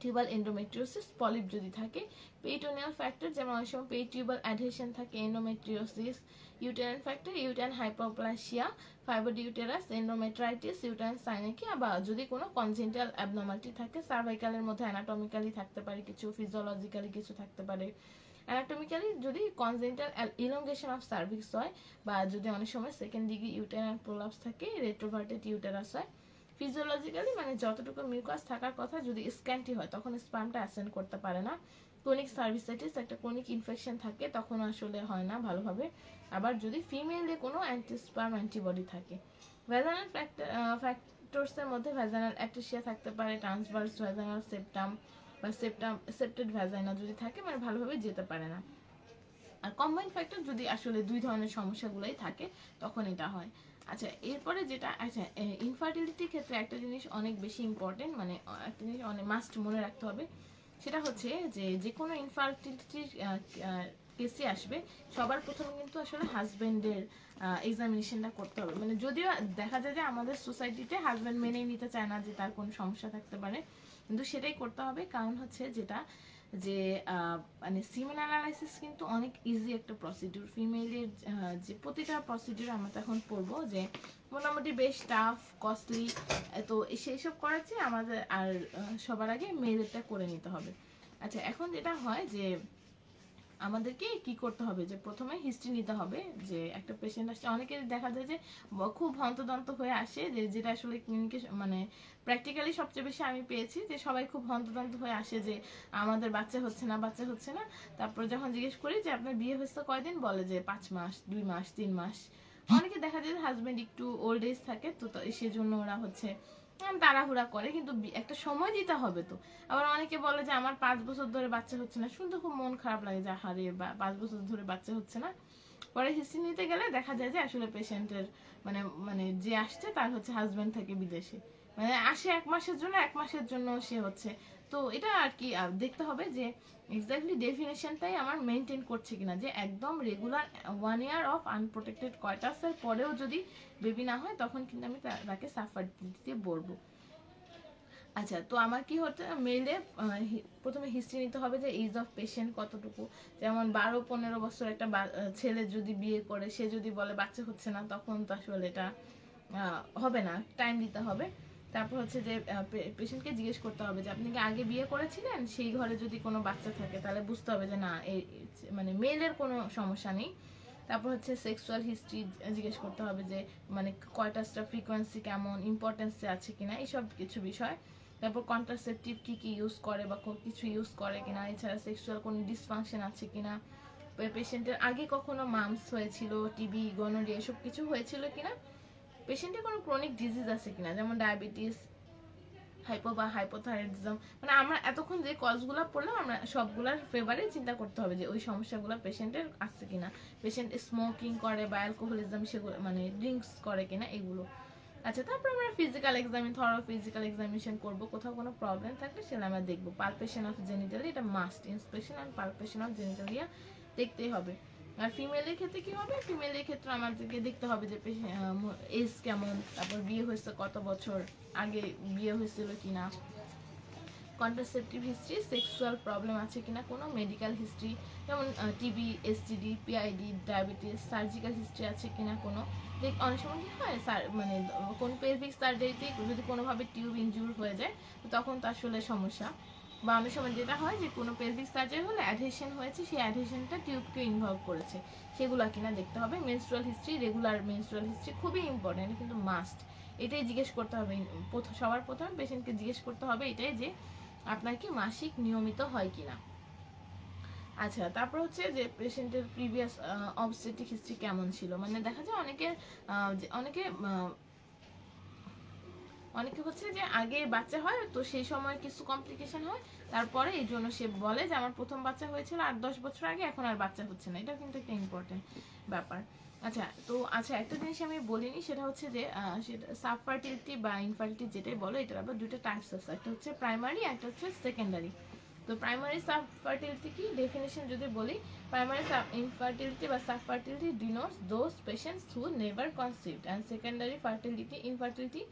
টিউবাল এন্ডোমেট্রিওসিস পলিপ যদি থাকে, পেরিটোনিয়াল ফ্যাক্টর যেমন অনেক সময় পেরিটিউবাল অ্যাডহেশন থাকে, endometriosis, uterine factor uterine hypoplasia, fibroid uterus, endometritis, uterine synechiae, বা যদি কোনো কনজেন্টাল অ্যাবনর্মালিটি থাকে সার্ভাইকালের মধ্যে অ্যানাটমিক্যালি থাকতে পারে কিছু, ফিজিওলজিক্যালি কিছু থাকতে পারে। অ্যানাটমিক্যালি যদি কনজেন্টাল ইলংগেশন অফ সার্ভিক্স হয়, বা যদি অনেক সময় সেকেন্ড ডিগ্রি ইউটেরাইন প্রোলাপস থাকে, রেট্রোভার্টেড ইউটেরাস হয়। ফিজিওলজিক্যালি মানে যতটুকু মিউকাস থাকার কথা যদি স্ক্যান্টি হয় তখন স্পার্মটা অ্যাসেন্ড করতে পারে না। ক্রনিক সার্ভিসাইটিস একটা ক্রনিক ইনফেকশন থাকে তখন আসলে হয় না ভালোভাবে। আবার যদি ফিমেলে কোনো অ্যান্টিস্পার্ম অ্যান্টিবডি থাকে। ভ্যাজানাল ফ্যাক্টরসের মধ্যে ভ্যাজানাল অ্যাট্রেসিয়া থাকতে পারে, ট্রান্সভার্স ভ্যাজানাল সেপ্টাম বা সেপ্টেড ভ্যাজাইনা যদি থাকে মানে ভালোভাবে যেতে পারে না। আর কম্বাইন্ড ফ্যাক্টর যদি আসলে দুই ধরনের সমস্যাগুলোই থাকে তখন এটা হয়। আচ্ছা এরপরে যেটা, আচ্ছা ইনফার্টিলিটির ক্ষেত্রে একটা জিনিস অনেক বেশি ইম্পর্টেন্ট, মানে একটা জিনিস অনেক মাস্ট মনে রাখতে হবে, সেটা হচ্ছে যে কোনো ইনফার্টিলিটির কেসে আসবে সবার প্রথমে কিন্তু আসলে হাজবেন্ডের এক্সামিনেশনটা করতে হবে। মানে যদিও দেখা যায় যে আমাদের সোসাইটিতে হাজবেন্ড মেনেই নিতে চায় না যে তার কোনো সমস্যা থাকতে পারে, কিন্তু সেটাই করতে হবে। কারণ হচ্ছে যেটা যে মানে সিমেন অ্যানালাইসিস কিন্তু অনেক ইজি একটা প্রসিডিউর। ফিমেলের যে প্রতিটা প্রসিডিউর আমরা তো এখন পড়বো যে মোটামুটি বেশ টাফ কস্টলি, তো সেই সব করার চেয়ে আমাদের আর সবার আগে মেয়েদেরটা করে নিতে হবে। আচ্ছা এখন যেটা হয় যে আমাদেরকে কি করতে হবে যে প্রথমে হিস্ট্রি নিতে হবে, যে একটা পেশেন্ট আসছে, অনেকে দেখা যায় যে খুব হন্তদন্ত হয়ে আসে, যে যেটা আসলে ক্লিনিকে মানে প্র্যাকটিক্যালি সবচেয়ে বেশি আমি পেয়েছি যে সবাই খুব হন্তদন্ত হয়ে আসে যে আমাদের বাচ্চা হচ্ছে না বাচ্চা হচ্ছে না। তারপর যখন জিজ্ঞেস করি যে আপনার বিয়ে হয়েছে কয়দিন, বলে যে 5 মাস 2 মাস 3 মাস। অনেকে দেখা যায় হাজবেন্ড একটু ওল্ড এজ থাকে, তো সেজন্য ওরা হচ্ছে তাড়াহুড়া করে, কিন্তু একটা সময় দিতে হবে তো। আবার অনেকে বলে যে আমার 5 বছর ধরে বাচ্চা হচ্ছে না, শুনতে খুব মন খারাপ লাগে যে হারে 5 বছর ধরে বাচ্চা হচ্ছে না। পরে হিস্ট্রি নিতে গেলে দেখা যায় যে আসলে পেশেন্টের মানে মানে যে আসছে তার হচ্ছে হাজবেন্ড থাকে বিদেশে, মানে আসে 1 মাসের জন্য, 1 মাসের জন্য সে হচ্ছে। তো এটা আর কি দেখতে হবে যে এক্স্যাক্টলি ডেফিনেশনটাই আমার মেনটেন করছে কিনা, যে একদম রেগুলার 1 ইয়ার অফ আনপ্রোটেক্টেড কয়টাসের পরেও যদি বেবি না হয় তখন কিন্তু আমি তাকে সাফার্টিলিটিতে বলবো। আচ্ছা তো আমার কি হতে মেলে প্রথমে হিস্ট্রি নিতে হবে যে এজ অফ পেশেন্ট কতটুকু, যেমন 12-15 বছর একটা ছেলে যদি বিয়ে করে সে যদি বলে বাচ্চা হচ্ছে না তখন তো আসলে এটা হবে না, টাইম দিতে হবে। তারপর হচ্ছে যে পেশেন্টকে জিজ্ঞেস করতে হবে যে আপনি কি আগে বিয়ে করেছিলেন, সেই ঘরে যদি কোনো বাচ্চা থাকে তাহলে বুঝতে হবে যে না মানে মেলের কোনো সমস্যা নেই। তারপর হচ্ছে সেক্সুয়াল হিস্ট্রি জিজ্ঞেস করতে হবে যে মানে কয়টাসটা ফ্রিকোয়েন্সি কেমন, ইম্পর্টেন্সে আছে কিনা, এইসব কিছু বিষয়। তারপর কন্ট্রাসেপটিভ কি কি ইউজ করে বা কিছু ইউজ করে কিনা, এছাড়া সেক্সুয়াল কোনো ডিসফাংশন আছে কিনা, পেশেন্টের আগে কখনো মামস হয়েছিল, টিবি, গনোরিয়া এসব কিছু হয়েছিল কিনা, পেশেন্টের কোনো ক্রনিক ডিজিজ আছে কিনা যেমন ডায়াবেটিস, হাইপো বা হাইপোথাইরয়েডিজম। মানে আমরা এতক্ষণ যে কজগুলো পড়লাম আমরা সবগুলোর ফেভারে চিন্তা করতে হবে যে ওই সমস্যাগুলো পেশেন্টের আছে কিনা, পেশেন্ট স্মোকিং করে বা অ্যালকোহলিজম সেগুলো মানে ড্রিঙ্কস করে কিনা এগুলো। আচ্ছা তারপর আমরা physical examine thorough physical examination করবো, কোথাও কোনো প্রবলেম থাকলে সেটা আমরা দেখবো। পালপেশন অফ জেনিটালি এটা must, inspection and palpation of genitalia দেখতেই হবে। আর ফিমেলের ক্ষেত্রে কি হবে, ফিমেলের ক্ষেত্রে আমাদেরকে দেখতে হবে যে এজ কেমন, তারপর বিয়ে হয়েছে কত বছর আগে বিয়ে হয়েছিল কিনা, কন্ট্রাসেপটিভ হিস্ট্রি, সেক্সুয়াল প্রবলেম আছে কিনা, কোনো মেডিকেল হিস্ট্রি যেমন TB, STD, PID, diabetes, surgical history আছে কিনা কোনো। অনেক সময় কি হয় মানে কোন পেলভিক সার্জারিতে যদি কোনোভাবে টিউব ইনজুর হয়ে যায় তো তখন তো আসলে সমস্যা। বা অনেক সময় যেটা হয় যে কোনো পেলভিক সার্জারি হলে অ্যাডহেশন হয়েছে, সেই অ্যাডহেশনটা টিউবকে ইনভলভ করেছে, সেগুলো কিনা দেখতে হবে। Menstrual history, regular menstrual history খুবই ইম্পর্টেন্ট কিন্তু মাস্ট, এটাই জিজ্ঞেস করতে হবে সবার প্রথমে পেশেন্টকে জিজ্ঞেস করতে হবে এটাই যে আপনার কি মাসিক নিয়মিত হয় কিনা। আচ্ছা তারপর হচ্ছে যে পেশেন্টের প্রিভিয়াস অবস্টেট্রিক হিস্ট্রি কেমন ছিল, মানে দেখা যায় অনেকে অনেকে হচ্ছে যে আগে বাচ্চা হয় তো সেই সময় কিছু কমপ্লিকেশন হয়, তারপরে এই জন্য সে বলে যে আমার প্রথম বাচ্চা হয়েছিল 8-10 বছর আগে, এখন আর বাচ্চা হচ্ছে না। এটা কিন্তু একটা ইম্পর্টেন্ট ব্যাপার। আচ্ছা একটা জিনিস আমি বলিনি, সেটা হচ্ছে যে সেটা সাবফার্টিলিটি বা ইনফার্টিলিটি যেটাই বলো, এটার আবার দুটো টাইপস আছে, একটা হচ্ছে প্রাইমারি একটা হচ্ছে সেকেন্ডারি। তো প্রাইমারি সাব ফার্টিলিটি কি ডেফিনেশন যদি বলি, প্রাইমারি সাব ইনফার্টিলিটি বা subfertility denotes those patients who never conceived, and secondary fertility infertility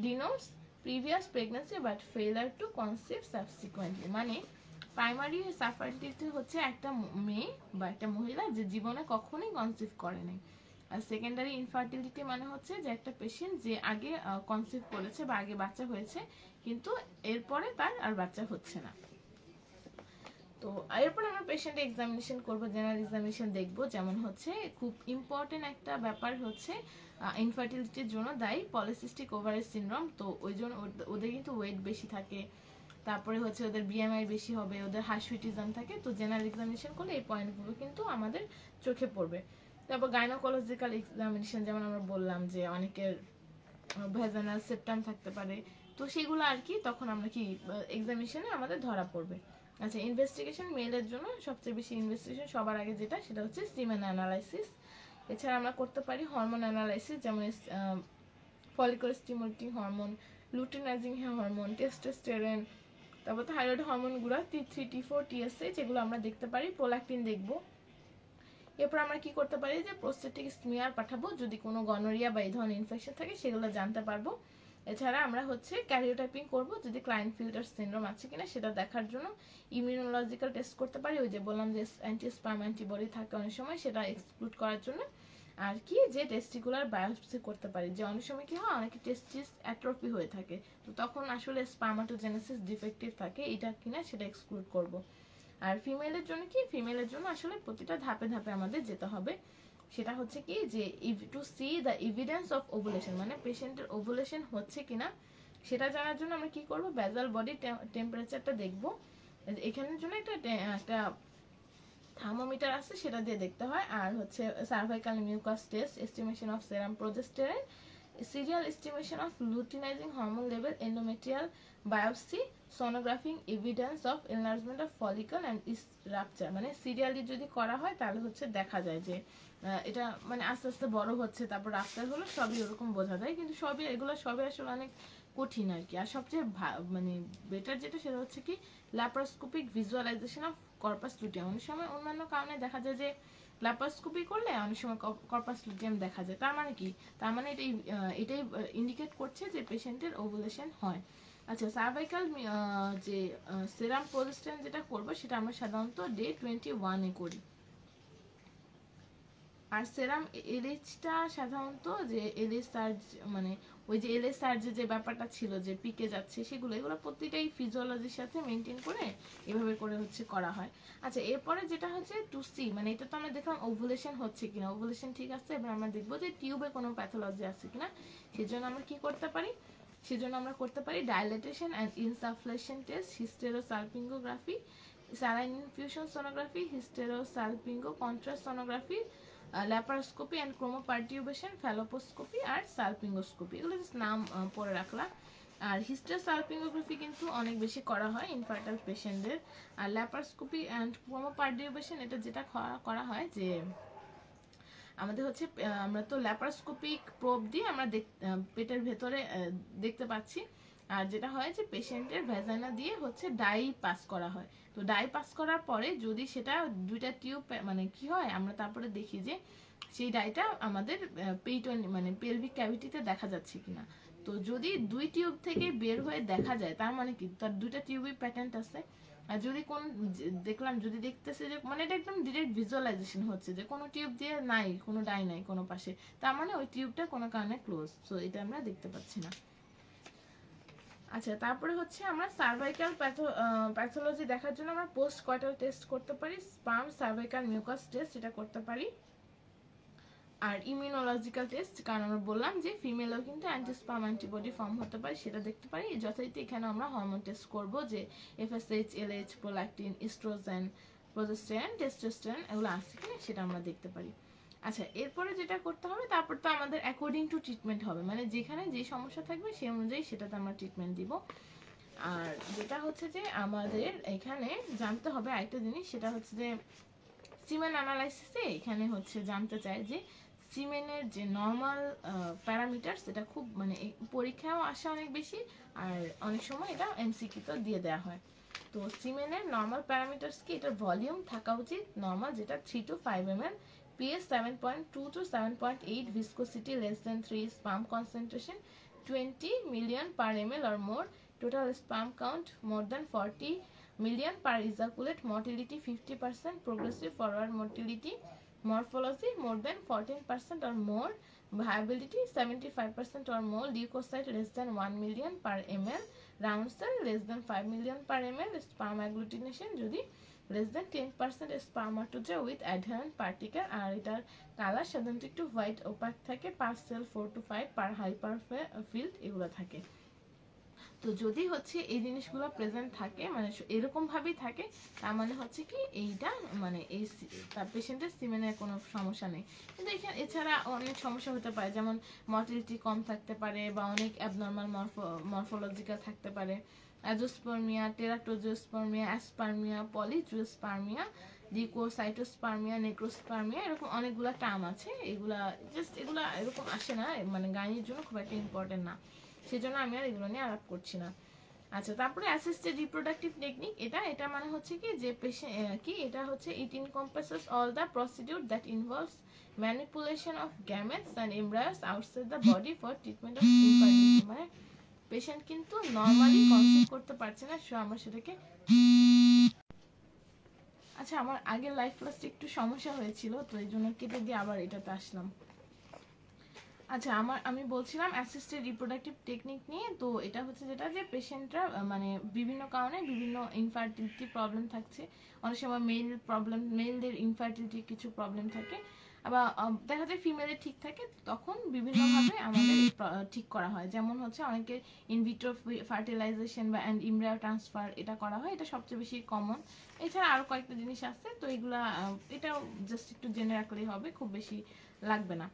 denotes previous pregnancy but failure to conceive subsequently. মানে প্রাইমারি সাব ফার্টিলিটি হচ্ছে একটা মেয়ে বা একটা মহিলা যে জীবনে কখনোই কনসিভ করে নাই। আর সেকেন্ডারি ইনফার্টিলিটি মানে হচ্ছে যে একটা পেশেন্ট যে আগে কনসিভ করেছে বা আগে বাচ্চা হয়েছে কিন্তু এরপরে তার আর বাচ্চা হচ্ছে না। তো এরপর আমরা পেশেন্ট এক্সামিনেশন করব, জেনারেল এক্সামিনেশন দেখব। যেমন হচ্ছে খুব ইম্পর্টেন্ট একটা ব্যাপার হচ্ছে ইনফার্টিলিটির জন্য দায়ী পলিসিস্টিক ওভারি সিনড্রোম। তো ওই জন্য ওদের কিন্তু ওয়েট বেশি থাকে, তারপরে হচ্ছে ওদের বিএমআই বেশি হবে, ওদের হার্সুইটিজম থাকে। তো জেনারেল এক্সামিনেশন করলে এই পয়েন্টগুলো কিন্তু আমাদের চোখে পড়বে। তারপর গাইনোকোলজিক্যাল এক্সামিনেশন, যেমন আমরা বললাম যে অনেকের ভ্যাজানাল সেপ্টাম থাকতে পারে, তো সেগুলো আর কি তখন আমরা কি এক্সামিনেশনে আমাদের ধরা পড়বে। আচ্ছা, ইনভেস্টিগেশন মেলের জন্য সবচেয়ে বেশি ইনভেস্টিগেশন সবার আগে যেটা সেটা হচ্ছে সিমেন অ্যানালাইসিস। এছাড়া আমরা করতে পারি হরমোন অ্যানালাইসিস, যেমন follicle stimulating hormone, luteinising hormone, testosterone, তারপর থাইরয়েড হরমোনগুলো T3 T4 TSH এগুলো আমরা দেখতে পারি। প্রোল্যাকটিন দেখব। এরপর আমরা কি করতে পারি যে প্রোস্টেটিক স্মিয়ার পাঠাবো, যদি কোনো গনোরিয়া বা এই ধরনের ইনফেকশন থাকে সেগুলো জানতে পারবো। এছাড়া আমরা হচ্ছে ক্যারিওটাইপিং করব, যদি ক্লাইনফিল্টার সিনড্রোম আছে কিনা সেটা দেখার জন্য ইমিউনোলজিক্যাল টেস্ট করতে পারি। ওই যে বললাম যে অ্যান্টিস্পার্ম অ্যান্টিবডি থাকে অনেক সময়, সেটা এক্সক্লুড করার জন্য। আর কি যে টেস্টিকুলার বায়োপসি করতে পারি, যে অনেক সময় কি হয় অনেকে টেস্টিস অ্যাট্রফি হয়ে থাকে, তো তখন আসলে স্পার্মাটোজেনেসিস ডিফেক্টিভ থাকে, এটা কিনা সেটা এক্সক্লুড করব। আর ফিমেলের জন্য কি, ফিমেলের জন্য আসলে প্রতিটা ধাপে ধাপে আমাদের যেতে হবে। সেটা হচ্ছে কি যে to see the evidence of ovulation, মানে পেশেন্টের ওভুলেশন হচ্ছে কিনা সেটা জানার জন্য আমরা কি করব, বেজাল বডি টেম্পারেচারটা দেখব। এখানের জন্য একটা থার্মোমিটার আছে, সেটা দিয়ে দেখতে হয়। আর হচ্ছে cervical mucus test, estimation of serum progesterone, serial estimation of luteinizing hormone level, endometrial biopsy, sonographic evidence of enlargement of follicle and rupture. মানে সিরিয়ালি যদি করা হয় তাহলে হচ্ছে দেখা যায় যে এটা মানে আস্তে আস্তে বড় হচ্ছে, তারপর রাপচার হলো, সবই ওরকম বোঝা যায়। কিন্তু এগুলো সবই আসলে অনেক কঠিন আর কি। আর সবচেয়ে মানে বেটার যেটা সেটা হচ্ছে কি laparoscopic visualisation of corpus luteum. অনেক সময় অন্যান্য কারণে দেখা যায় যে ল্যাপারোস্কোপি করলে অনেক সময় কর্পাস লুটিয়াম দেখা যায়। তার মানে কি, তার মানে এটাই ইন্ডিকেট করছে যে পেশেন্টের ওভুলেশন হয়। আচ্ছা, সার্ভাইকাল যে সেরাম প্রোজেস্টেরন যেটা করবো সেটা আমরা সাধারণত ডে 21-এ করি। আর সেরাম এলএইচটা সাধারণত যে এলএইচ সার্জ, মানে ওই যে এলএইচ সার্জে যে ব্যাপারটা ছিল যে পিকে যাচ্ছে, এগুলো প্রতিটাই ফিজিওলজির সাথে মেনটেন করে এভাবে করে হচ্ছে করা হয়। আচ্ছা, এরপরে যেটা হচ্ছে টু সি, মানে এটা তো আমরা দেখলাম ওভুলেশন হচ্ছে কিনা, ওভুলেশন ঠিক আছে, এবার আমরা দেখবো যে টিউবে কোনো প্যাথোলজি আছে কিনা। সেজন্য আমরা কি করতে পারি, সেজন্য আমরা করতে পারি dilatation and insufflation test, hysterosalpingography, saline infusion sonography, hysterosalpingo contrast sonography, laparoscopy and chromopertubation, falloposcopy আর সালপিঙ্গোস্কোপি। এগুলো জাস্ট নাম পড়ে রাখলাম। আর হিস্টেরোসালপিঙ্গোগ্রাফি কিন্তু অনেক বেশি করা হয় ইনফার্টাইল পেশেন্টদের। আর ল্যাপারোস্কোপি অ্যান্ড ক্রোমোপারটিউবেশন এটা যেটা করা হয় যে আমাদের হচ্ছে আমরা তো ল্যাপারোস্কোপিক প্রোব দিয়ে আমরা পেটের ভেতরে দেখতে পাচ্ছি। আর যেটা হয় যে পেশেন্টের ভ্যাজানা দিয়ে হচ্ছে ডাই পাস করা হয়। তো ডাই পাস করার পরে যদি সেটা দুইটা টিউব মানে কি হয়, আমরা তারপরে দেখি যে সেই ডাইটা আমাদের মানে পেলভিক ক্যাভিটিতে দেখা যাচ্ছে কিনা। তো যদি দুই টিউব থেকে বের হয়ে দেখা যায় তার মানে কি তার দুইটা টিউবই প্যাটেন্ট আছে। আর যদি যদি দেখতেছে যে মানে এটা একদম ডিরেক্ট ভিজুয়ালাইজেশন হচ্ছে যে কোনো টিউব দিয়ে নাই, কোনো ডাই নাই কোনো পাশে, তার মানে ওই টিউবটা কোনো কারণে ক্লোজ, সো এটা আমরা দেখতে পাচ্ছি না। আচ্ছা, তারপরে হচ্ছে আমরা সার্ভাইকাল প্যাথোলজি দেখার জন্য আমরা পোস্ট কয়টাল টেস্ট করতে পারি, স্পার্ম সার্ভাইকাল মিউকাস টেস্ট এটা করতে পারি। আর ইমিউনোলজিক্যাল টেস্ট, কারণ আমরা বললাম যে ফিমেলও কিন্তু অ্যান্টিস্পার্ম অ্যান্টিবডি ফর্ম হতে পারে, সেটা দেখতে পারি। যথারীতি এখানে আমরা হরমোন টেস্ট করব, যে FSH, LH, prolactin, oestrogen, progesterone, testosterone এগুলো আছে কিনা সেটা আমরা দেখতে পারি। আচ্ছা, এরপরে যেটা করতে হবে, তারপর তো আমাদের অ্যাকর্ডিং টু ট্রিটমেন্ট হবে, মানে যেখানে যে সমস্যা থাকবে সেই অনুযায়ী সেটাতে আমরা ট্রিটমেন্ট দিব। আর যেটা হচ্ছে যে আমাদের এখানে জানতে হবে আরেকটা জিনিস, সেটা হচ্ছে যে সিমেন অ্যানালাইসিসে এখানে হচ্ছে জানতে চায় যে সিমেনের যে নর্মাল প্যারামিটার সেটা খুব মানে পরীক্ষায়ও আসে অনেক বেশি, আর অনেক সময় এটা এমসিকিউতে দিয়ে দেওয়া হয়। তো সিমেনের নর্মাল প্যারামিটার্স কি, এটার ভলিউম থাকা উচিত নর্মাল, যেটা 3 to 5 ml, pH 7.2 to 7.8, viscosity less than 3, sperm concentration 20 million per ml or more, total sperm count more than 40 million per ejaculate, motility 50%, progressive forward motility, morphology more than 14% or more, viability 75% or more, leukocyte less than 1 million per ml, round cell less than 5 million per ml, sperm agglutination যদি less than 10% spermatozoa with adherent particle, আর এটার colour সাধারণত একটু white opaque থাকে, per cell 4 to 5 per high power field এগুলো থাকে। তো যদি হচ্ছে এই জিনিসগুলো প্রেজেন্ট থাকে মানে এরকম ভাবেই থাকে, তার মানে হচ্ছে কি এইটা মানে এই তার পেশেন্টের সিমেনের কোনো সমস্যা নেই। কিন্তু এখানে এছাড়া অনেক সমস্যা হতে পারে, যেমন মর্টিলিটি কম থাকতে পারে বা অনেক অ্যাবনর্মাল মরফোলজিক্যাল থাকতে পারে, অ্যাজোস্পার্মিয়া, টেরাটোজোস্পার্মিয়া, অ্যাসপার্মিয়া, পলিজোস্পার্মিয়া, লিউকোসাইটোস্পার্মিয়া, নেক্রোস্পার্মিয়া, এরকম অনেকগুলো টার্ম আছে। এগুলা এরকম আসে না, মানে গাইনির জন্য খুব একটা ইম্পর্টেন্ট না, সেজন্য আমি আর এগুলো নিয়ে আলাপ করছি না। আচ্ছা, তারপরে অ্যাসিস্টেড রিপ্রোডাক্টিভ টেকনিক, এটা মানে হচ্ছে কি যে এটা হচ্ছে ইট encompasses all the procedure that involves manipulation of gametes and embryos outside the body for treatment of infertility, মানে পেশেন্ট কিন্তু নরমালি কনসিভ করতে পারছে না, সো আমরা সেটাকে আচ্ছা আমার আগের লাইফ ক্লাসে একটু সমস্যা হয়েছিল, তো এই জন্য কেটে দিয়ে আবার এটাতে আসলাম। আচ্ছা আমি বলছিলাম অ্যাসিস্টেড রিপ্রোডাক্টিভ টেকনিক নিয়ে। তো এটা হচ্ছে যেটা যে পেশেন্টরা মানে বিভিন্ন কারণে বিভিন্ন ইনফার্টিলিটি প্রবলেম থাকছে, অনেক সময় মেলদের ইনফার্টিলিটি কিছু প্রবলেম থাকে, আবার দেখা যায় ফিমেলের ঠিক থাকে, তখন বিভিন্নভাবে আমাদের ঠিক করা হয়। যেমন হচ্ছে অনেকের ইনভিট্রো ফার্টিলাইজেশন বা এমব্রায়ো ট্রান্সফার এটা করা হয়, এটা সবচেয়ে বেশি কমন। এছাড়া আরও কয়েকটা জিনিস আছে, তো এগুলা এটাও জাস্ট একটু জেনে রাখলেই হবে, খুব বেশি লাগবে না।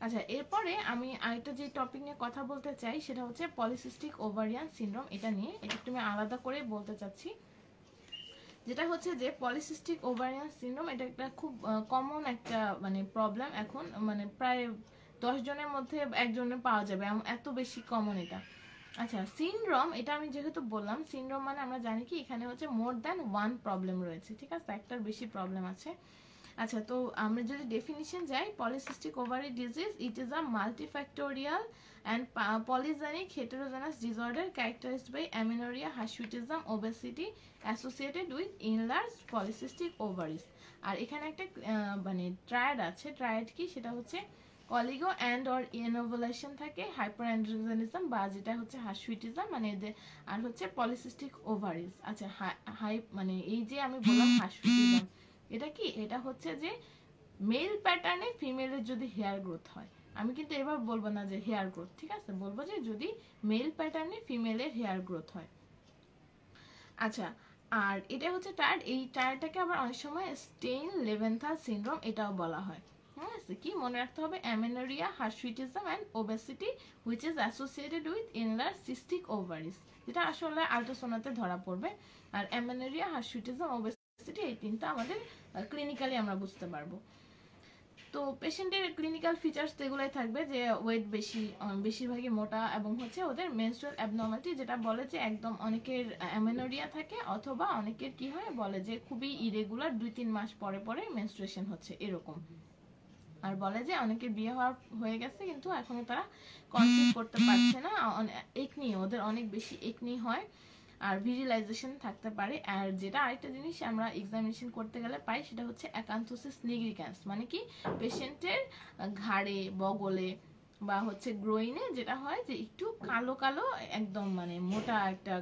আচ্ছা, এরপরে আমি আরেকটা যে টপিক নিয়ে কথা বলতে চাই সেটা হচ্ছে পলিসিস্টিক ওভারিয়ান সিনড্রোম। এটা নিয়ে একটু আমি আলাদা করে বলতে চাচ্ছি, যেটা হচ্ছে যে পলিসিস্টিক ওভারিয়ান সিনড্রোম এটা একটা খুব কমন একটা মানে প্রবলেম, এখন মানে প্রায় 10 জনের মধ্যে একজনের পাওয়া যাবে, এত বেশি কমন এটা। আচ্ছা, সিনড্রোম এটা আমি যেহেতু বললাম, সিনড্রোম মানে আমরা জানি কি এখানে হচ্ছে মোর দ্যান ওয়ান প্রবলেম রয়েছে, ঠিক আছে, একটার বেশি প্রবলেম আছে। আচ্ছা, তো আমরা যদি ডেফিনিশন যাই, polycystic ovary disease it is a multifactorial and polygenic heterogeneous disorder characterized by amenorrhea, hirsutism, obesity associated with enlarged polycystic ovaries। আর এখানে একটা মানে ট্রায়াড আছে, ট্রায়াড কি সেটা হচ্ছে অলিগো অ্যান্ড অর এনোভুলেশন থাকে, হাইপারঅ্যান্ড্রোজেনিজম বা যেটা হচ্ছে হার্সুইটিজম মানে এদের, আর হচ্ছে পলিসিস্টিক ওভারিজ। আচ্ছা, মানে এই যে আমি বললাম হার্সুইটিজম, এটা কি, এটা হচ্ছে যে মেল প্যাটার্নে ফিমেলের যদি হেয়ার গ্রোথ হয়, আমি কিন্তু এবার বলবো না যে হেয়ার গ্রোথ, ঠিক আছে, বলবো যে যদি মেল প্যাটার্নে ফিমেলের হেয়ার গ্রোথ হয়। আচ্ছা, আর এটা হচ্ছে টায়ার্ড, এই টায়ার্ডটাকে আবার অনেক সময় স্টেইন লেভেন্থাল সিনড্রোম এটাও বলা হয়। ঠিক আছে, কি মনে রাখতে হবে, amenorrhoea, hirsutism and obesity which is associated with enlarge cystic ovaries, যেটা আসলে আল্ট্রাসোনোতে ধরা পড়বে। আর অ্যামেনোরিয়া, হার্সুইটিজম, ওবেসিটি এই তিনটা আমাদের ক্লিনিক্যালি আমরা বুঝতে পারবো। তো পেশেন্টের ক্লিনিক্যাল ফিচার্স এগুলাই থাকবে যে ওয়েট বেশিরভাগই মোটা, এবং হচ্ছে ওদের মেনস্ট্রুয়াল অ্যাবনর্মালিটি, যেটা বলে যে একদম অনেকের অ্যামেনোরিয়া থাকে, অথবা অনেকের কি হয় বলে যে খুবই ইরেগুলার, 2-3 মাস পরে পরে মেনস্ট্রুয়েশন হচ্ছে এরকম। আর বলে যে অনেকের বিয়ে হয়ে গেছে কিন্তু এখনো তারা কনসিভ করতে পারছে না, একনি ওদের অনেক বেশি একনি হয়, আর ভিজুয়ালাইজেশন থাকতে পারে। আর যেটা আরেকটা জিনিস আমরা এক্সামিনেশন করতে গেলে পাই সেটা হচ্ছে অ্যাকান্থোসিস নিগ্রিক্যান্স, মানে কি পেশেন্টের ঘাড়ে, বগলে বা হচ্ছে গ্রোইনে যেটা হয় যে একটু কালো কালো একদম মানে মোটা একটা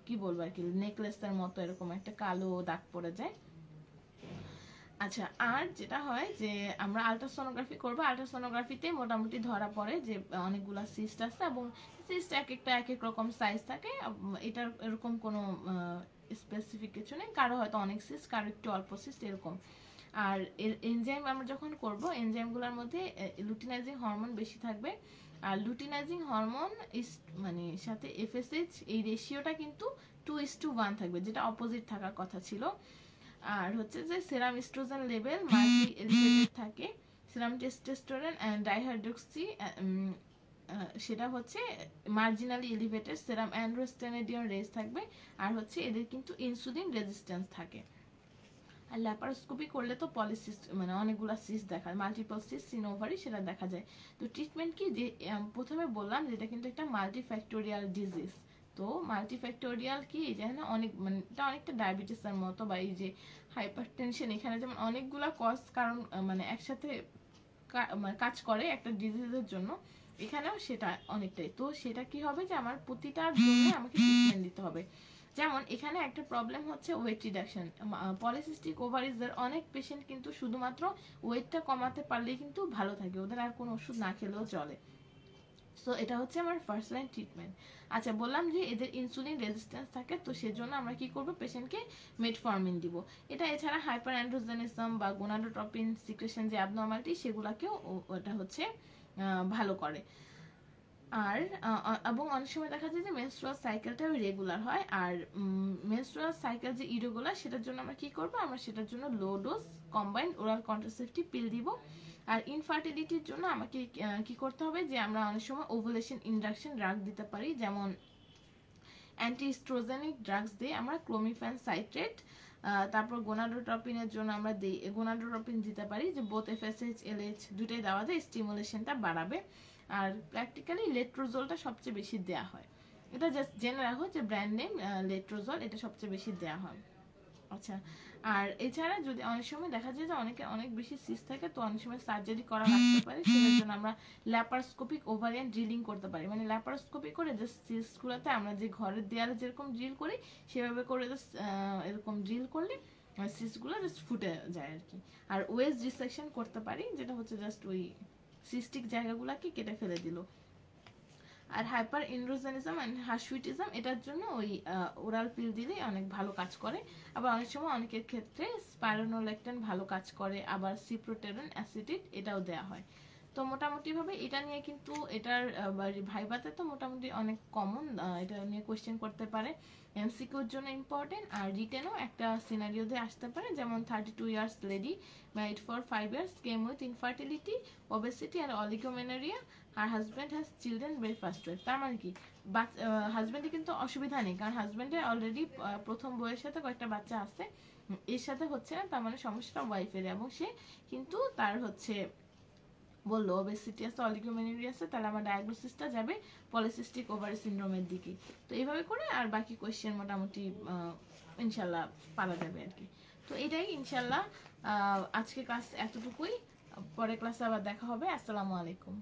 কি বলবো আর কি নেকলেসের মতো এরকম একটা কালো দাগ পড়ে যায়। আচ্ছা, আর যেটা হয় যে আমরা আলট্রাসোনোগ্রাফি করবো, আলট্রাসোনোগ্রাফিতে মোটামুটি ধরা পড়ে যে অনেকগুলা সিস্ট আছে, এবং সিস্ট এক এক রকম সাইজ থাকে, এটার এরকম কোনো স্পেসিফিক কিছু নেই, কারো হয়তো অনেক সিস্ট, কারো একটু অল্প সিস্ট এরকম। আর এনজাইম আমরা যখন করব, এনজাইমগুলোর মধ্যে লুটিনাইজিং হরমোন বেশি থাকবে, আর লুটিনাইজিং হরমোন মানে সাথে এফএসএইচ এই রেশিওটা কিন্তু 2:1 থাকবে, যেটা অপোজিট থাকার কথা ছিল। আর হচ্ছে যে সেরাম ইস্ট্রোজেন লেভেল মাল্টি এলিভেটেড থাকে, সেরাম টেস্টোস্টেরন অ্যান্ড ডাইহাইড্রোক্সি সেটা হচ্ছে মার্জিনালি এলিভেটেড, সেরাম অ্যান্ড্রোস্টেনেডিয়ন রেজ থাকবে, আর হচ্ছে এদের কিন্তু ইনসুলিন রেজিস্ট্যান্স থাকে। আর ল্যাপারোস্কোপি করলে তো পলিসিস্ট মানে অনেকগুলো সিস্ট দেখা যায়, মাল্টিপল সিস্ট ইন ওভারি সেটা দেখা যায়। তো ট্রিটমেন্ট কি, যে প্রথমে বললাম যে এটা কিন্তু একটা মাল্টিফ্যাক্টোরিয়াল ডিজিজ। তো মাল্টিফ্যাক্টোরিয়াল কি, যেখানে অনেক মানে এটা অনেকটা ডায়াবেটিসের মতো বা এই যে হাইপারটেনশন, এখানে যেমন অনেকগুলা কজ কারণ মানে একসাথে কাজ করে একটা ডিজিজের জন্য, এখানেও সেটা অনেকটাই। তো সেটা কি হবে যে আমার প্রতিটার জন্য আমাকে ট্রিটমেন্ট দিতে হবে। যেমন এখানে একটা প্রবলেম হচ্ছে ওয়েট রিডাকশন। পলিসিস্টিক ওভারিজের অনেক পেশেন্ট কিন্তু শুধুমাত্র ওয়েটটা কমাতে পারলেই কিন্তু ভালো থাকে, ওদের আর কোনো ওষুধ না খেলেও চলে। সো এটা হচ্ছে আমার ফার্স্ট লাইন ট্রিটমেন্ট। আচ্ছা, বললাম যে এদের ইনসুলিন রেজিস্ট্যান্স থাকে, তো সেজন্য আমরা কি করব, পেশেন্টকে মেটফর্মিন দিব। এটা এছাড়া হাইপার অ্যান্ড্রোজেনিজম বা গোনাডোট্রপিন সিক্রেশন যে অ্যাবনর্মালিটি, সেগুলোকেও ওটা হচ্ছে ভালো করে। আর এবং অনেক সময় দেখা যায় যে মেনস্ট্রুয়াল সাইকেলটাও রেগুলার হয়। আর মেনস্ট্রুয়াল সাইকেল যে ইরেগুলার, সেটার জন্য আমরা কি করব, আমরা সেটার জন্য low dose combined oral contraceptive pill দিব। আর ইনফার্টিলিটির জন্য আমাকে কি করতে হবে, যে আমরা অনেক সময় ওভুলেশন ইন্ডাকশন ড্রাগ দিতে পারি, যেমন অ্যান্টিস্ট্রোজেনিক ড্রাগস দিয়ে আমরা ক্লোমিফেন সাইট্রেট, তারপর গোনাডোট্রপিনের জন্য আমরা গোনাডোট্রপিন দিতে পারি, যে বোথ এফএসএইচ এলএইচ দুটোই দেওয়া যায়, স্টিমুলেশনটা বাড়াবে। আর প্র্যাকটিক্যালি লেট্রোজোলটা সবচেয়ে বেশি দেওয়া হয়। এটা জাস্ট জেনে রাখো যে ব্র্যান্ড নেম লেট্রোজল, এটা সবচেয়ে বেশি দেওয়া হয়। আচ্ছা, আর এছাড়া যদি অনেক সময় দেখা যায় যে অনেক বেশি সিস্ট থাকে, তো অনেক সময় সার্জারি করা লাগতে পারে, সেটার জন্য আমরা ল্যাপারোস্কোপিক ওভারিয়ান ড্রিলিং করতে পারি। মানে ল্যাপারোস্কোপি করে যে সিস্টগুলোতে আমরা যে ঘরের দেয়ালে যেরকম ড্রিল করি, সেভাবে করে জাস্ট এরকম ড্রিল করলে সিস্টগুলো জাস্ট ফুটে যায় আর কি। আর ওয়েজ ডিসেকশন করতে পারি, যেটা হচ্ছে জাস্ট ওই সিস্টিক জায়গাগুলোকে কেটে ফেলে দিল। আর হাইপার ইন্ড্রোজেনিজম অ্যান্ড হার্সুইটিজম, এটার জন্য ওই ওরাল পিল দিলে অনেক ভালো কাজ করে। আবার অনেক সময় অনেকের ক্ষেত্রে স্পাইরোনোলেকটিন ভালো কাজ করে, আবার সিপ্রোটেরন অ্যাসিডিট এটাও দেওয়া হয়। তো মোটামুটিভাবে এটা নিয়ে কিন্তু এটার ভাইভাতে তো মোটামুটি অনেক কমন, এটা নিয়ে কোয়েশ্চেন করতে পারে, এমসিকিউর জন্য ইম্পর্টেন্ট। আর রিটেনও একটা সিনারিও দিয়ে আসতে পারে, যেমন 32 years lady married for 5 years came with infertility, obesity আর অলিগোমেনোরিয়া, আর husband has children very first wave. তার মানে কি, হাজব্যান্ডের কিন্তু অসুবিধা নেই, কারণ হাজব্যান্ডের অলরেডি প্রথম বউয়ের সাথে কয়েকটা বাচ্চা আছে, এর সাথে হচ্ছে না, তার মানে সমস্যাটা ওয়াইফের। এবং সে কিন্তু তার হচ্ছে বললো ওবেসিটি আছে, অলিগোমেনোরিয়া আছে, তাহলে আমার ডায়াগনোসিসটা যাবে পলিসিস্টিক ওভারি সিনড্রোমের দিকে। তো এইভাবে করে আর বাকি কোয়েশ্চেন মোটামুটি ইনশাল্লাহ পারা যাবে আর কি। তো এটাই ইনশাল্লাহ, আজকে ক্লাস এতটুকুই, পরে ক্লাসে আবার দেখা হবে। আসসালামু আলাইকুম।